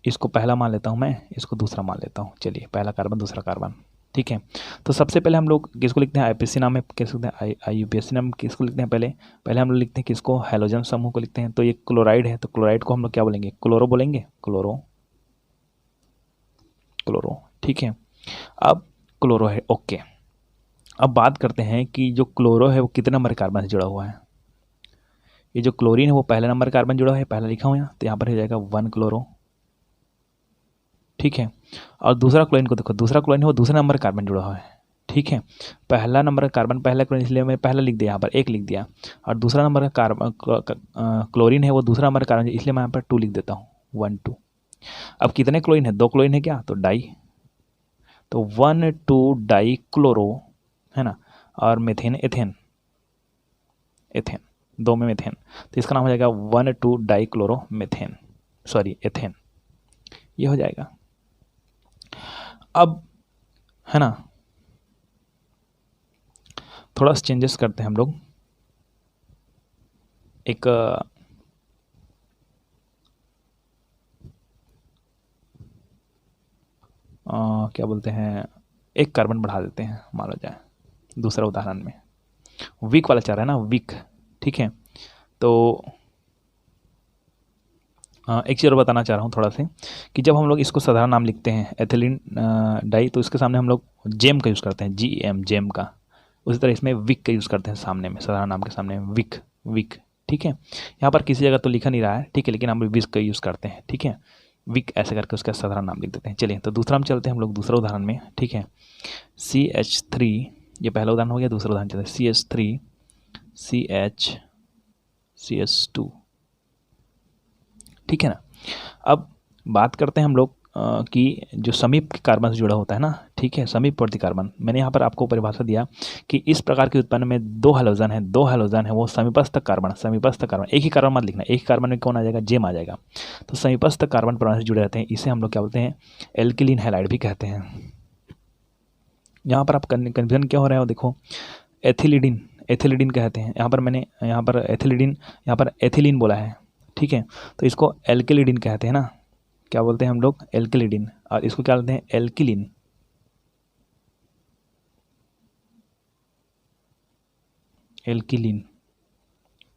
इसको पहला मान लेता हूँ मैं, इसको दूसरा मान लेता हूँ। चलिए, पहला कार्बन दूसरा कार्बन। ठीक है, तो सबसे पहले हम लोग किसको लिखते हैं? IUPAC नाम में किसको लिखते हैं? IUPAC नाम किसको लिखते हैं? पहले हम लोग लिखते हैं किसको? हैलोजन समूह को लिखते हैं। तो ये क्लोराइड है, तो क्लोराइड को हम लोग क्या बोलेंगे? क्लोरो बोलेंगे, क्लोरो। ठीक है, अब क्लोरो है, ओके। अब बात करते हैं कि जो क्लोरो है वो कितने नंबर कार्बन से जुड़ा हुआ है। ये जो क्लोरीन है वो पहले नंबर कार्बन जुड़ा है, पहला लिखा हुआ है, तो यहाँ पर हो जाएगा 1 क्लोरो। ठीक है, और दूसरा क्लोरीन को देखो, दूसरा क्लोरीन है वो दूसरा नंबर कार्बन जुड़ा हुआ है। ठीक है, पहला नंबर कार्बन पहला क्लोरीन, इसलिए मैं पहला लिख दिया, यहाँ पर 1 लिख दिया। और दूसरा नंबर कार्बन क्लोरीन है वो दूसरा नंबर कार्बन, इसलिए मैं यहाँ पर 2 लिख देता हूँ, 1 2। अब कितने क्लोरीन है, 2 क्लोरीन है क्या, तो डाई, तो 1,2 डाई क्लोरो, है ना, और मेथेन एथेन, एथेन 2 में मेथेन, तो इसका नाम हो जाएगा 1,2 die chloro methane, sorry ethane, ये हो जाएगा। अब है ना, थोड़ा सा चेंजेस करते हैं हम लोग, एक क्या बोलते हैं, एक कार्बन बढ़ा देते हैं, मान लो जाए दूसरा उदाहरण में वीक वाला चाह रहा है ना, वीक, ठीक है। तो एक चीज़ और बताना चाह रहा हूँ थोड़ा से, कि जब हम लोग इसको साधारण नाम लिखते हैं एथिलीन डाई, तो इसके सामने हम लोग जेम का यूज़ करते हैं, GEM, जेम का। उसी तरह इसमें विक का यूज़ करते हैं सामने में, साधारण नाम के सामने विक, विक, ठीक है। यहाँ पर किसी जगह तो लिखा नहीं रहा है, ठीक है, लेकिन हम विक का यूज़ करते हैं, ठीक है, विक ऐसे करके उसका साधारण नाम लिख देते हैं। चलिए, तो दूसरा हम चलते हैं हम लोग दूसरा उदाहरण में, ठीक है। CH3, ये पहला उदाहरण हो गया, दूसरा उदाहरण चलते हैं CH3 CH2, ठीक है ना। अब बात करते हैं हम लोग कि जो समीप के कार्बन से जुड़ा होता है ना, ठीक है, समीपवर्ती कार्बन, मैंने यहाँ पर आपको परिभाषा दिया कि इस प्रकार के उत्पन्न में 2 हैलोजन है, 2 हैलोजन है, वो समीपस्थ कार्बन, समीपस्थ कार्बन, एक ही कार्बन मत लिखना, एक ही कार्बन में कौन आ जाएगा, जेम आ जाएगा, तो समीपस्थ कार्बन परमाणु से जुड़े रहते हैं, इसे हम लोग क्या बोलते हैं, एल्किलीन हैलाइड भी कहते हैं। यहाँ पर आप कन्फ्यूजन क्या हो रहा है, देखो, एथिलीडिन, एथिलीडिन कहते हैं, यहाँ पर मैंने यहाँ पर एथिलीडिन, यहाँ पर एथिलीन बोला है, ठीक है, तो इसको एल्किलिडिन कहते हैं ना, क्या बोलते हैं हम लोग, एल्किलिडिन, और इसको क्या बोलते हैं, एल्किलिन, एल्किलिन,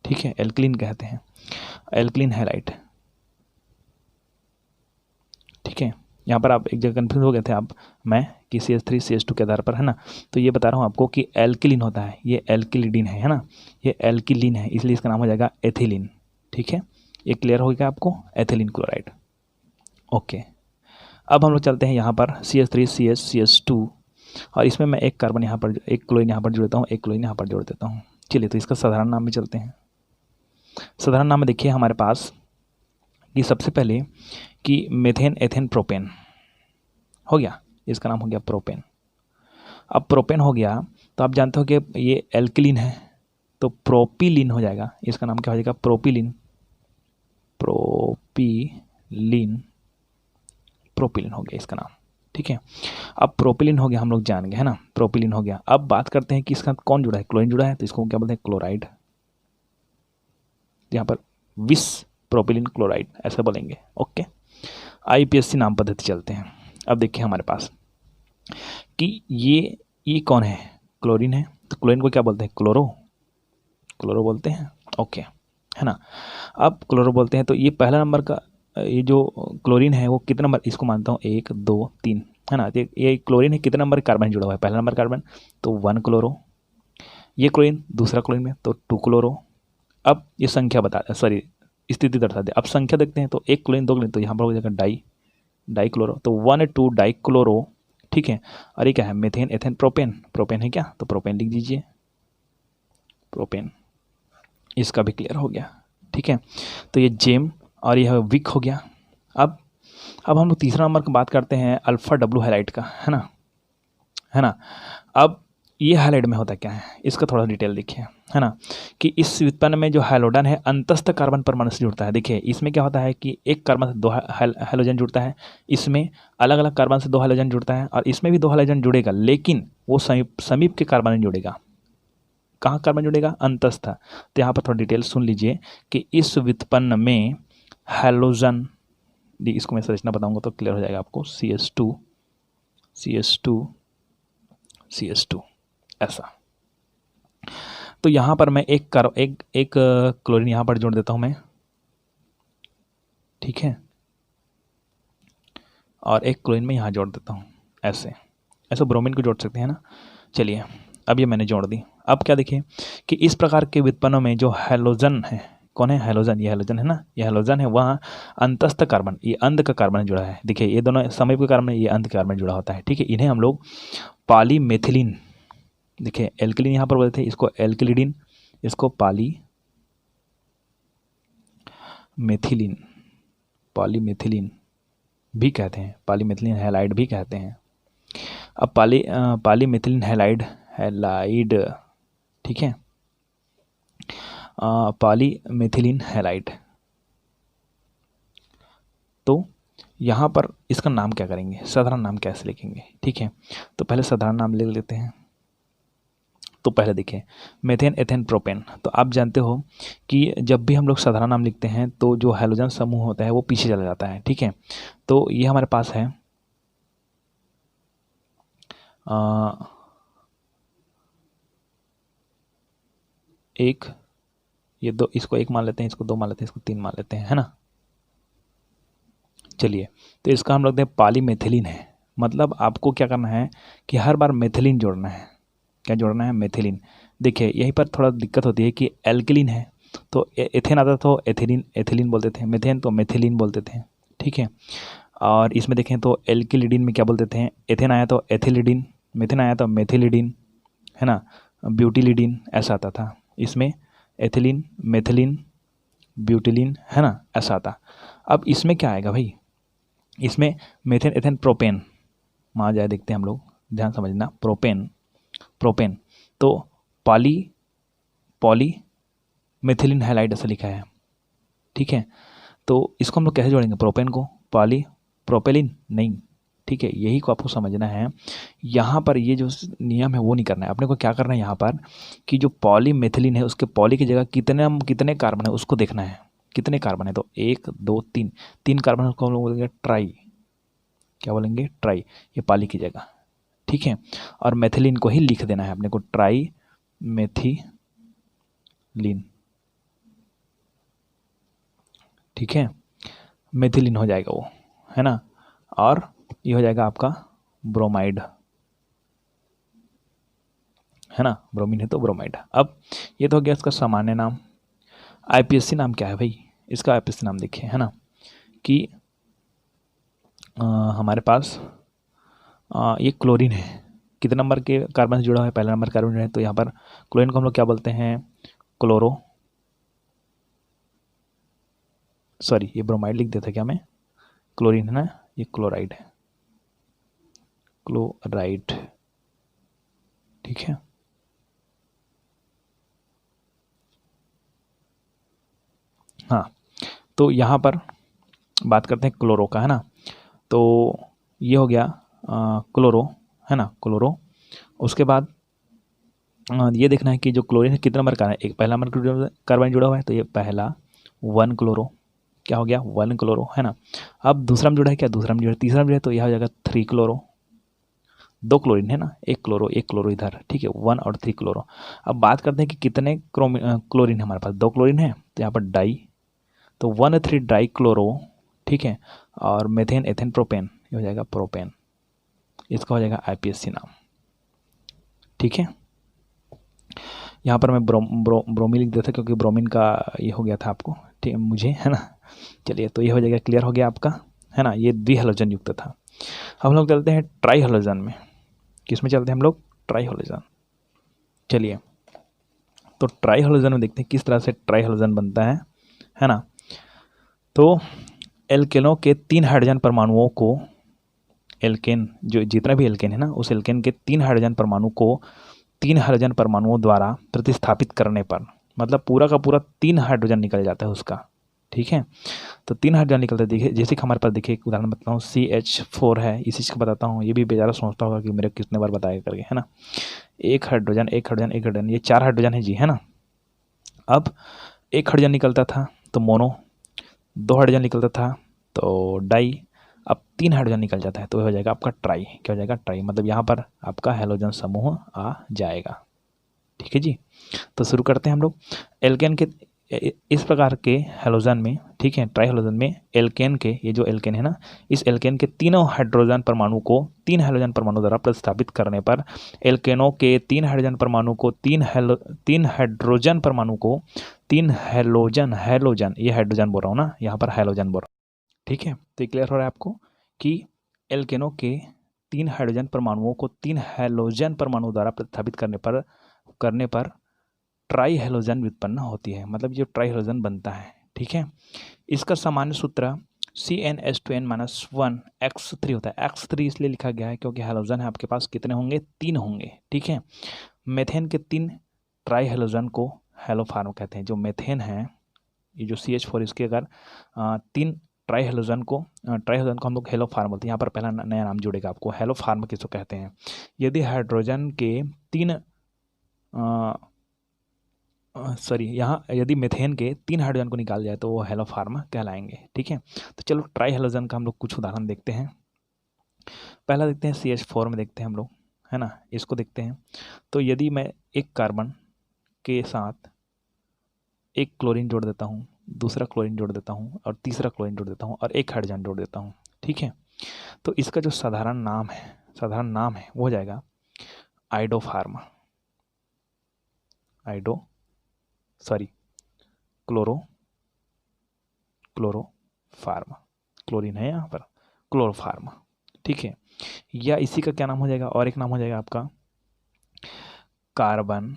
ठीक है, एल्किलिन कहते हैं, एल्किलिन हैलाइड, ठीक है। यहाँ पर आप एक जगह कन्फ्यूज हो गए थे आप, मैं, कि CH3 CH2 के आधार पर, है ना, तो ये बता रहा हूँ आपको कि एल्किलिन होता है, ये एल्किलिडिन है ना, ये एल्किलिन है, इसलिए इसका नाम हो जाएगा एथिलीन, ठीक है। ये क्लियर हो गया आपको, एथिलीन क्लोराइड, ओके। अब हम लोग चलते हैं यहाँ पर CH3 CH2, और इसमें मैं एक कार्बन यहाँ पर, एक क्लोरीन यहाँ पर जोड़ देता हूँ, एक क्लोरीन यहाँ पर जोड़ देता हूँ। चलिए, तो इसका साधारण नाम में चलते हैं। साधारण नाम में देखिए हमारे पास कि सबसे पहले कि मेथेन एथेन प्रोपेन हो गया, इसका नाम हो गया प्रोपेन। अब प्रोपेन हो गया, तो आप जानते हो कि ये एल्किलीन है, तो प्रोपिलीन हो जाएगा, इसका नाम क्या हो जाएगा, प्रोपिलीन, प्रोपिलीन, प्रोपिलीन हो गया इसका नाम, ठीक है। अब प्रोपिलीन हो गया, हम लोग जान गए, है ना, प्रोपिलीन हो गया। अब बात करते हैं कि इसका कौन जुड़ा है, क्लोरीन जुड़ा है, तो इसको क्या बोलते हैं, क्लोराइड, यहाँ पर विस प्रोपिलीन क्लोराइड ऐसा बोलेंगे, ओके। IPSC नाम पद्धति चलते हैं। अब देखिए हमारे पास कि ये कौन है, क्लोरीन है, तो क्लोरीन को क्या बोलते हैं, क्लोरो, क्लोरो बोलते हैं, ओके, है ना। अब क्लोरो बोलते हैं, तो ये पहला नंबर का ये जो क्लोरीन है वो कितना नंबर, इसको मानता हूँ 1 2 3, है ना, तो ये क्लोरीन है, कितने नंबर कार्बन जुड़ा हुआ है, पहला नंबर कार्बन, तो 1 क्लोरो, ये क्लोरीन दूसरा क्लोरीन में, तो 2 क्लोरो। अब ये संख्या बता, सॉरी, स्थिति दर्शा दे। अब संख्या देखते हैं, तो 1 क्लोरीन 2 क्लोरीन, तो यहाँ पर हो जाएगा डाई क्लोरो, तो 1,2 डाई क्लोरो, ठीक है। और ये क्या है, मेथेन एथेन प्रोपेन, प्रोपेन है क्या, तो प्रोपेन लिख दीजिए, प्रोपेन, इसका भी क्लियर हो गया, ठीक है। तो ये जेम और यह विक हो गया। अब हम लोग तीसरा नंबर की बात करते हैं, अल्फा डब्लू हाइलाइट का, है ना, है ना। अब ये हाइलाइट में होता क्या है, इसका थोड़ा डिटेल देखिए, है ना, कि इस व्युत्पन्न में जो हाइलोडन है अंतस्थ कार्बन परमाणु से जुड़ता है। देखिए इसमें क्या होता है कि एक कार्बन से 2 हाइलोजन जुड़ता है, इसमें अलग अलग कार्बन से 2 हाइलोजन जुड़ता है, और इसमें भी 2 हाइलोजन जुड़ेगा, लेकिन वो समीप के कार्बन में जुड़ेगा। कहाँ कार्बन जुड़ेगा, अंतस्थ। तो यहाँ पर थोड़ा डिटेल सुन लीजिए कि इस व्युत्पन्न में हाइलोजन, इसको मैं संरचना बताऊंगा तो क्लियर हो जाएगा आपको, CH2 CH2 CH2 ऐसा। तो यहाँ पर मैं एक क्लोरीन यहाँ पर जोड़ देता हूँ मैं, ठीक है, और एक क्लोरीन में यहाँ जोड़ देता हूँ, ऐसे ब्रोमीन को जोड़ सकते हैं ना। चलिए, अब ये मैंने जोड़ दी। अब क्या देखिए कि इस प्रकार के व्युत्पन्नों में जो हैलोजन है, कौन है, हैलोजन, ये हैलोजन है ना, ये हैलोजन है, वहाँ अंतस्थ कार्बन, ये अंध का कार्बन जुड़ा है। देखिए ये दोनों समीप के कार्बन, ये अंध कार्बन जुड़ा होता है, ठीक है। इन्हें हम लोग पॉलीमेथिलीन, देखिए एल्किलीन यहाँ पर बोलते थे, इसको एल्किलिडिन, इसको पॉलीमेथिलीन, पॉलीमेथिलीन, भी कहते हैं, पॉलीमिथिलीन हैलाइड भी कहते हैं। अब पॉलीमिथिलीन हैलाइड, ठीक है, पॉलीमिथिलीन हैलाइड। तो यहाँ पर इसका नाम क्या करेंगे, साधारण नाम कैसे लिखेंगे, ठीक है। तो पहले साधारण नाम ले लेते हैं। तो पहले देखिए मेथेन, एथेन, प्रोपेन। तो आप जानते हो कि जब भी हम लोग साधारण नाम लिखते हैं तो जो हैलोजन समूह होता है वो पीछे चला जाता है, ठीक है। तो ये हमारे पास है एक, ये दो, इसको एक मान लेते हैं, इसको दो मान लेते हैं, इसको तीन मान लेते हैं, है ना। चलिए, तो इसका हम लोग पॉलीमेथिलीन है। मतलब आपको क्या करना है कि हर बार मेथिलीन जोड़ना है। क्या जोड़ना है, मेथिलीन। देखिए यहीं पर थोड़ा दिक्कत होती है कि एल्किलीन है तो एथेन आता तो एथिलीन एथिलीन बोलते थे, मेथेन तो मेथिलीन बोलते थे, ठीक है। और इसमें देखें तो एल्किलिडीन में क्या बोलते थे, एथेन आया तो एथिलिडीन, मेथेन आया तो मेथिलिडीन, है ना, ब्यूटिलिडीन ऐसा आता था। इसमें एथिलीन, मेथिलीन, ब्यूटिलीन, है ना, ऐसा आता। अब इसमें क्या आएगा भाई, इसमें मेथेन, एथेन, प्रोपेन वहाँ जाए देखते हैं हम लोग, ध्यान समझना, प्रोपेन, प्रोपेन। तो पॉली मेथिलीन हैलाइड ऐसा लिखा है, ठीक है। तो इसको हम लोग कैसे जोड़ेंगे, प्रोपेन को, पॉली प्रोपेलिन नहीं, ठीक है। यही को आपको समझना है। यहाँ पर ये जो नियम है वो नहीं करना है अपने को। क्या करना है यहाँ पर कि जो पॉली मेथिलीन है उसके पॉली की जगह कितने कार्बन है उसको देखना है। कितने कार्बन है, तो एक, दो, तीन, तीन कार्बन है, उसको हम लोग बोलेंगे ट्राई। क्या बोलेंगे, ट्राई, ये पॉली की जगह, ठीक है। और मेथिलीन को ही लिख देना है अपने को, ट्राई मेथिलीन, ठीक है। मेथिलीन हो जाएगा वो, है ना। और ये हो जाएगा आपका ब्रोमाइड, है ना, ब्रोमीन है तो ब्रोमाइड। अब ये तो हो गया इसका सामान्य नाम। आईपीएससी नाम क्या है भाई, इसका आईपीएससी नाम देखिए, है ना, कि हमारे पास ये क्लोरीन है। कितने नंबर के कार्बन से जुड़ा है, पहला नंबर कार्बन है, तो यहाँ पर क्लोरीन को हम लोग क्या बोलते हैं, क्लोरो, सॉरी ये ब्रोमाइड लिख देता क्या मैं, क्लोरीन है ना, ये क्लोराइड है, क्लोराइड, ठीक है। हाँ, तो यहाँ पर बात करते हैं क्लोरो का, है ना। तो ये हो गया क्लोरो, है ना, क्लोरो। उसके बाद ये देखना है कि जो क्लोरीन है कितना नंबर का है, एक पहला नंबर कार्बन जुड़ा हुआ है तो ये पहला 1 क्लोरो, क्या हो गया 1 क्लोरो, है ना। अब दूसरा में जुड़ा है क्या, दूसरा में जुड़ा है, तीसरा में जुड़ा है तो यह हो जाएगा 3 क्लोरो। दो क्लोरीन है ना, एक क्लोरो इधर, ठीक है, 1 और 3 क्लोरो। अब बात करते हैं कि कितने क्लोरीन है हमारे पास, दो क्लोरीन है तो यहाँ पर डाई, तो 1,3 डाई क्लोरो, ठीक है। और मेथेन, एथेन, प्रोपेन, ये हो जाएगा प्रोपेन। इसका हो जाएगा आईपीएससी नाम, ठीक है। यहाँ पर मैं ब्रोमीन लिख दिया था क्योंकि ब्रोमीन का ये हो गया था आपको, ठीक है, मुझे, है ना। चलिए, तो ये हो जाएगा, क्लियर हो गया आपका, है ना। ये द्विहलोजन युक्त था। हम लोग चलते हैं ट्राई हेलोजन में। किस में चलते हैं हम लोग, ट्राई हेलोजन। चलिए, तो ट्राई हेलोजन में देखते हैं किस तरह से ट्राई हेलोजन बनता है ना। तो एल्केनों के 3 हाइड्रोजन परमाणुओं को, एल्केन जो जितना भी एल्केन है ना, उस एल्केन के 3 हाइड्रोजन परमाणु को 3 हाइड्रोजन परमाणुओं द्वारा प्रतिस्थापित करने पर, मतलब पूरा का पूरा 3 हाइड्रोजन निकल जाता है उसका, ठीक है। तो 3 हाइड्रोजन निकलता है। देखिए जैसे कि हमारे पास, देखिए एक उदाहरण बताता हूँ, CH4 है, इस चीज़ को बताता हूँ। ये भी बेचारा सोचता होगा कि मेरे कितने बार बताया करके, है ना। एक हाइड्रोजन, एक हाइड्रोजन, एक हाइड्रोजन, ये 4 हाइड्रोजन है जी, है ना। अब एक हाइड्रोजन निकलता था तो मोनो, 2 हाइड्रोजन निकलता था तो डाई, अब 3 हाइड्रोजन निकल जाता है तो हो जाएगा आपका ट्राई। क्या हो जाएगा, ट्राई। मतलब यहाँ पर आपका हैलोजन समूह आ जाएगा, ठीक है जी। तो शुरू करते हैं हम लोग। एल्केन के इस प्रकार के हैलोजन में, ठीक है, ट्राई हैलोजन में एल्केन के, ये जो एल्केन है ना, इस एल्केन के तीनों हाइड्रोजन परमाणु को 3 हाइड्रोजन परमाणु द्वारा प्रतिस्थापित करने पर एल्केनों के 3 हाइड्रोजन परमाणु को 3 हाइड्रोजन परमाणु को 3 हैलोजन, हैलोजन ये हाइड्रोजन बोल रहा हूँ ना, यहाँ पर हैलोजन बोल रहा हूँ, ठीक है। तो ये क्लियर हो रहा है आपको कि एल्केनों के 3 हाइड्रोजन परमाणुओं को 3 हैलोजन परमाणु द्वारा प्रतिस्थापित करने पर ट्राई हेलोजन व्युत्पन्न होती है। मतलब जो ट्राई हेलोजन बनता है, ठीक है। इसका सामान्य सूत्र CnH2n-1 X3 होता है। X3 इसलिए लिखा गया है क्योंकि हेलोजन है आपके पास कितने होंगे, 3 होंगे, ठीक है। मेथेन के 3 ट्राई हेलोजन को हेलोफार्म कहते हैं। जो मेथेन है, ये जो CH4 इसके अगर 3 ट्राई हेलोजन को हम लोग हेलोफार्म बोलते हैं। यहाँ पर पहला नया नाम जुड़ेगा आपको, हेलोफार्म किसको कहते हैं। यदि हाइड्रोजन के 3 यहाँ यदि मेथेन के 3 हाइड्रोजन को निकाल जाए तो वो हेलोफार्म कहलाएंगे, ठीक है। तो चलो ट्राई हेलोजन का हम लोग कुछ उदाहरण देखते हैं। पहला देखते हैं CH4 में देखते हैं हम लोग, है ना, इसको देखते हैं। तो यदि मैं एक कार्बन के साथ एक क्लोरीन जोड़ देता हूँ, दूसरा क्लोरीन जोड़ देता हूँ और तीसरा क्लोरीन जोड़ देता हूँ और एक हाइड्रोजन जोड़ देता हूँ, ठीक है, तो इसका जो साधारण नाम है वो हो जाएगा आइडोफार्मा, क्लोरोफार्मा, क्लोरीन है यहाँ पर, क्लोरोफार्मा, ठीक है। या इसी का क्या नाम हो जाएगा, और एक नाम हो जाएगा आपका कार्बन,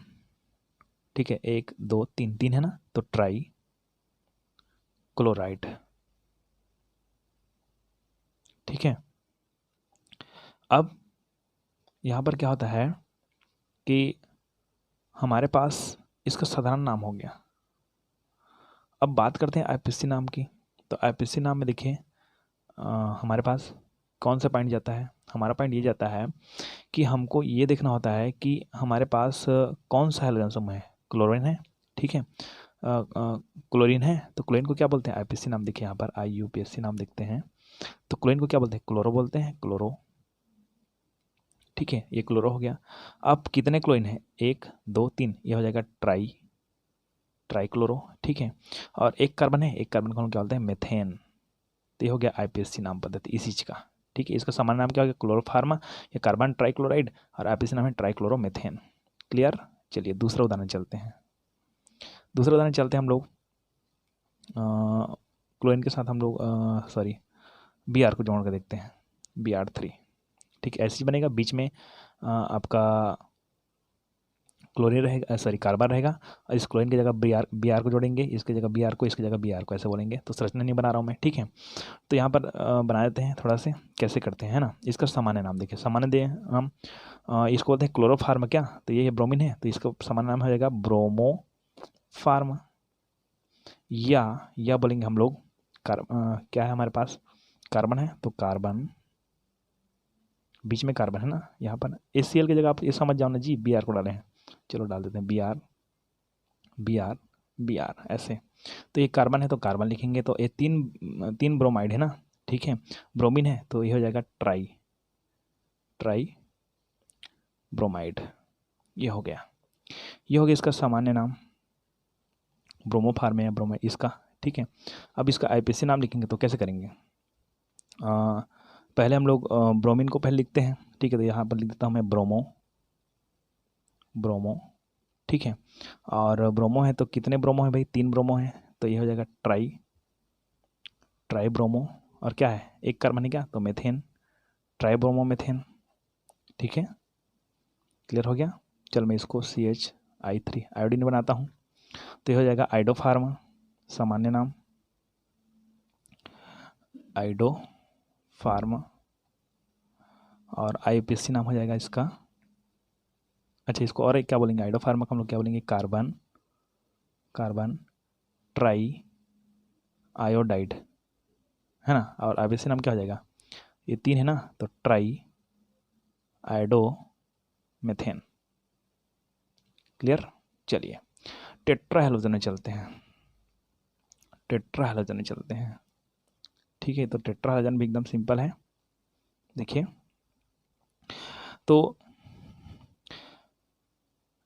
ठीक है, 1 2 3 3 है ना, तो ट्राई क्लोराइड, ठीक है। अब यहाँ पर क्या होता है कि हमारे पास इसका साधारण नाम हो गया। अब बात करते हैं IPC नाम की। तो IPC नाम में देखिए हमारे पास कौन सा पॉइंट जाता है, हमारा पॉइंट ये जाता है कि हमको ये देखना होता है कि हमारे पास कौन सा हेलोजन समूह है। क्लोरीन है, ठीक है, क्लोरीन है, तो क्लोरीन को क्या बोलते हैं, IPC नाम देखिए यहाँ पर, IUPAC नाम देखते हैं। तो क्लोरीन को क्या बोलते हैं, क्लोरो बोलते हैं, क्लोरो, ठीक है, ये क्लोरो हो गया। अब कितने क्लोरीन है, 1 2 3, ये हो जाएगा ट्राई क्लोरो, ठीक है। और एक कार्बन है, एक कार्बन को हम क्या बोलते हैं, मेथेन। तो ये हो गया IPSC नाम पद्धति इसी चीज़ का, ठीक है। इसका सामान्य नाम क्या हो गया, क्लोरोफार्मा, ये कार्बन ट्राइक्लोराइड, और IPSC नाम है ट्राइक्लोरोमेथेन। क्लियर। चलिए दूसरा उदाहरण चलते हैं हम लोग। क्लोरीन के साथ हम लोग Br को जोड़ कर देखते हैं, Br3, ठीक है। ऐसे बनेगा, बीच में आपका क्लोरीन रहेगा, कार्बन रहेगा, और इस क्लोरीन की जगह Br को जोड़ेंगे, इसकी जगह Br को, इसकी जगह Br को, ऐसे बोलेंगे। तो संरचना नहीं बना रहा हूँ मैं, ठीक है। तो यहाँ पर बना देते हैं थोड़ा से, कैसे करते हैं, है ना। इसका सामान्य नाम देखिए, सामान्य दे हम इसको बोलते हैं क्लोरोफार्म, क्या, तो ये ब्रोमीन है, तो इसका सामान्य नाम हो जाएगा ब्रोमोफार्म। या बोलेंगे हम लोग क्या है हमारे पास, कार्बन है, तो कार्बन, बीच में कार्बन है ना, यहाँ पर HCl की जगह आप ये समझ जाओ ना जी, Br को डालें हैं, चलो डाल देते हैं Br ऐसे। तो ये कार्बन है तो कार्बन लिखेंगे, तो ये तीन ब्रोमाइड है ना, ठीक है। ब्रोमीन है तो ये हो जाएगा ट्राई ब्रोमाइड, ये हो गया इसका सामान्य नाम, ब्रोमोफार्म या ब्रोमाइड इसका, ठीक है। अब इसका IPC नाम लिखेंगे तो कैसे करेंगे, पहले हम लोग ब्रोमीन को पहले लिखते हैं, ठीक है। तो यहाँ पर लिख देता हूँ मैं ब्रोमो, ठीक है। और ब्रोमो है तो कितने ब्रोमो है भाई, 3 ब्रोमो है, तो ये हो जाएगा ट्राई ब्रोमो, और क्या है, एक कार्बन है क्या, तो मेथेन, ट्राई ब्रोमो मेथेन, ठीक है। क्लियर हो गया। चल मैं इसको CH3 आयोडीन बनाता हूँ, तो ये हो जाएगा आइडोफार्मा, सामान्य नाम आइडोफार्मा, और IPSC नाम हो जाएगा इसका, अच्छा इसको और एक क्या बोलेंगे, आइडोफार्मा का हम लोग क्या बोलेंगे, कार्बन ट्राई आयोडाइड, है ना। और IPSC नाम क्या हो जाएगा, ये 3 है ना, तो ट्राई आयोडोमेथेन। क्लियर। चलिए टेट्राहेलोजन में चलते हैं, ठीक है। तो टेट्राहेलोजन भी एकदम सिंपल है, देखिए। तो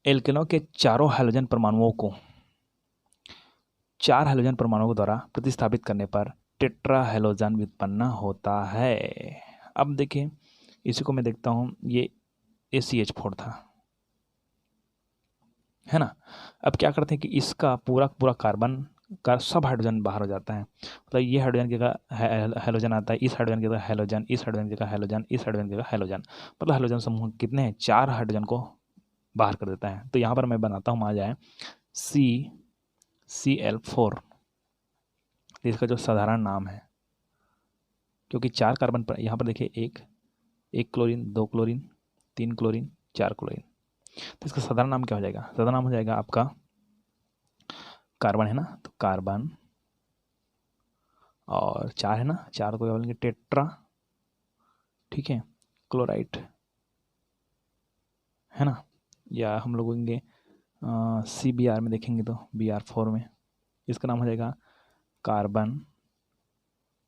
एल्केनों के चारों हाइड्रोजन परमाणुओं को 4 हाइड्रोजन परमाणुओं द्वारा प्रतिस्थापित करने पर टेट्राहेलोजन व्युत्पन्न होता है। अब देखिए इसी को मैं देखता हूँ, ये CH4 था, है ना। अब क्या करते हैं कि इसका पूरा कार्बन का सब हाइड्रोजन बाहर हो जाता है, मतलब ये हाइड्रोजन की जगह हेलोजन आता है, इस हाइड्रोजन की जगह हेलोजन, इस हाइड्रोजन की जगह हेलोजन, इस हाइड्रोजन की जगह हेलोजन, मतलब हाइड्रोजन समूह कितने हैं, 4 हाइड्रोजन को बाहर कर देता है। तो यहाँ पर मैं बनाता हूँ, आ जाए CCl4, इसका जो साधारण नाम है क्योंकि 4 कार्बन पर यहाँ पर देखिए एक क्लोरीन, 2 क्लोरीन, 3 क्लोरीन, 4 क्लोरीन। तो इसका साधारण नाम क्या हो जाएगा? साधारण नाम हो जाएगा आपका कार्बन, है ना, तो कार्बन, और 4 है ना, 4 को क्या बोलेंगे? टेट्रा, ठीक है, क्लोराइड, है ना। या हम लोग बोलेंगे CBR में देखेंगे तो BR4 में इसका नाम हो जाएगा कार्बन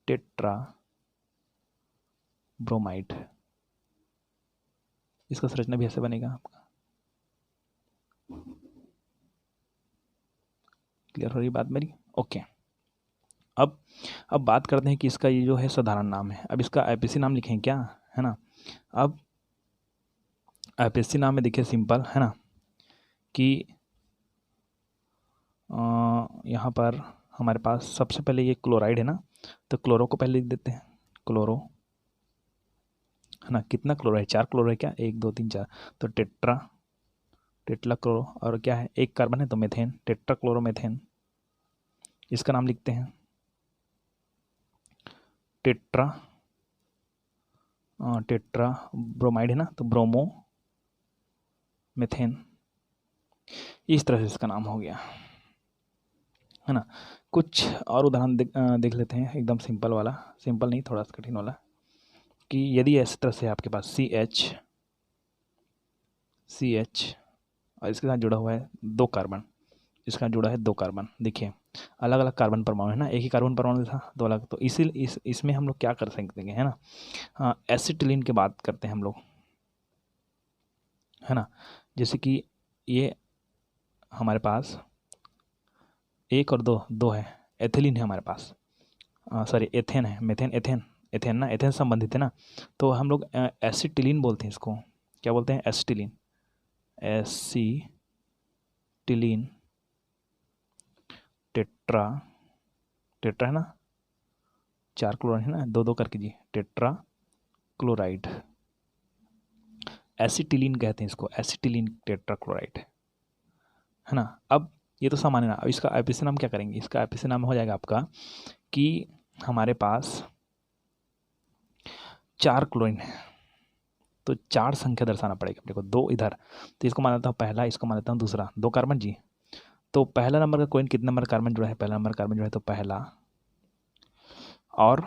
टेट्रा ब्रोमाइड। इसका संरचना भी ऐसे बनेगा आपका। क्लियर हो रही बात मेरी? ओके। अब बात करते हैं कि इसका ये जो है साधारण नाम है। अब इसका IPC नाम लिखें क्या, है ना। अब IPC नाम में देखिए सिंपल, है ना, कि यहाँ पर हमारे पास सबसे पहले ये क्लोराइड है ना, तो क्लोरो को पहले लिख देते हैं, क्लोरो, है ना। कितना क्लोरो है? 4 क्लोरो है क्या? 1 2 3 4, तो टेट्रा क्लोरो, और क्या है? एक कार्बन है तो मेथेन, टेट्रा क्लोरोमेथेन। इसका नाम लिखते हैं टेट्रा ब्रोमाइड, है ना, तो ब्रोमो मेथेन। इस तरह से इसका नाम हो गया, है ना। कुछ और उदाहरण देख लेते हैं, एकदम सिंपल वाला, सिंपल नहीं, थोड़ा सा कठिन वाला, कि यदि इस तरह से आपके पास CH और इसके साथ जुड़ा हुआ है 2 कार्बन, इसके साथ जुड़ा है 2 कार्बन, देखिए अलग अलग कार्बन परमाणु, है ना, एक ही कार्बन परमाणु था, 2 अलग, तो इसमें हम लोग क्या कर सकते हैं, है ना, हाँ, एसिटिलीन की बात करते हैं हम लोग, है ना। जैसे कि ये हमारे पास 1 और 2 है, एथिलीन है हमारे पास, सॉरी एथेन है, मेथेन, एथेन ना, एथेन संबंधित है ना, तो हम लोग एसिटिलीन बोलते हैं इसको। क्या बोलते हैं? एसिटिलीन, टेट्रा है ना, 4 क्लोराइड है ना, 2 करके जी, टेट्रा क्लोराइड, एसिटिलीन कहते हैं इसको, एसिटिलीन टेट्रा क्लोराइड, है ना। अब ये तो सामान्य नाम, अब इसका IPC नाम क्या करेंगे? इसका IPC नाम हो जाएगा आपका कि हमारे पास 4 क्लोरीन है, तो 4 संख्या दर्शाना पड़ेगा देखो, 2 इधर, तो इसको मान लेता हूँ पहला, इसको मान लेता हूँ दूसरा, 2 कार्बन जी, तो पहला नंबर का क्लोरीन कितने नंबर कार्बन जुड़ा है? पहला नंबर कार्बन जुड़ा है तो पहला, और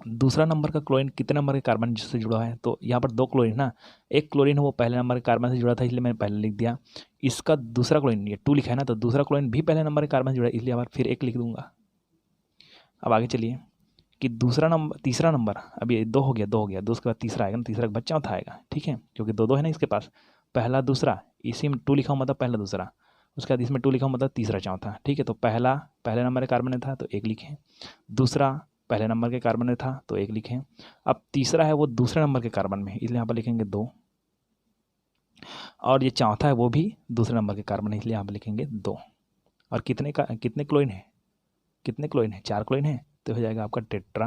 दूसरा नंबर का क्लोरीन कितने नंबर के कार्बन जिससे जुड़ा है? तो यहाँ पर 2 क्लोरीन ना, एक क्लोरीन है वो पहले नंबर के कार्बन से जुड़ा था, इसलिए मैंने पहले लिख दिया। इसका दूसरा क्लोरीन, ये 2 लिखा है ना, तो दूसरा क्लोरीन भी पहले नंबर के कार्बन से जुड़ा है, इसलिए यहाँ पर फिर 1 लिख दूंगा। अब आगे चलिए कि तीसरा नंबर, अब ये 2 हो गया, 2 उसके बाद तीसरा आएगा ना, तीसरा के बाद चौथा आएगा, ठीक है, क्योंकि 2 है ना इसके पास, पहला दूसरा, इसी में 2 लिखा हूँ मतलब पहला दूसरा, उसके बाद इसमें 2 लिखा हूँ मतलब तीसरा चौथा, ठीक है। तो पहला पहले नंबर के कार्बन में था तो 1 लिखें, दूसरा पहले नंबर के कार्बन में था तो 1 लिखें, अब तीसरा है वो दूसरे नंबर के कार्बन में, इसलिए यहाँ पर लिखेंगे 2, और ये चौथा है वो भी दूसरे नंबर के कार्बन है, इसलिए यहाँ पर लिखेंगे 2। और कितने क्लोरीन है? 4 क्लोरीन है, तो हो जाएगा आपका टेट्रा,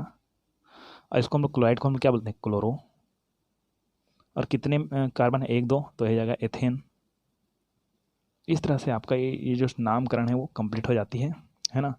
और इसको हम लोग क्लोराइड को हम क्या बोलते हैं? क्लोरो। और कितने कार्बन है? 1 2, तो हो जाएगा एथेन। इस तरह से आपका ये जो नामकरण है वो कंप्लीट हो जाती है ना।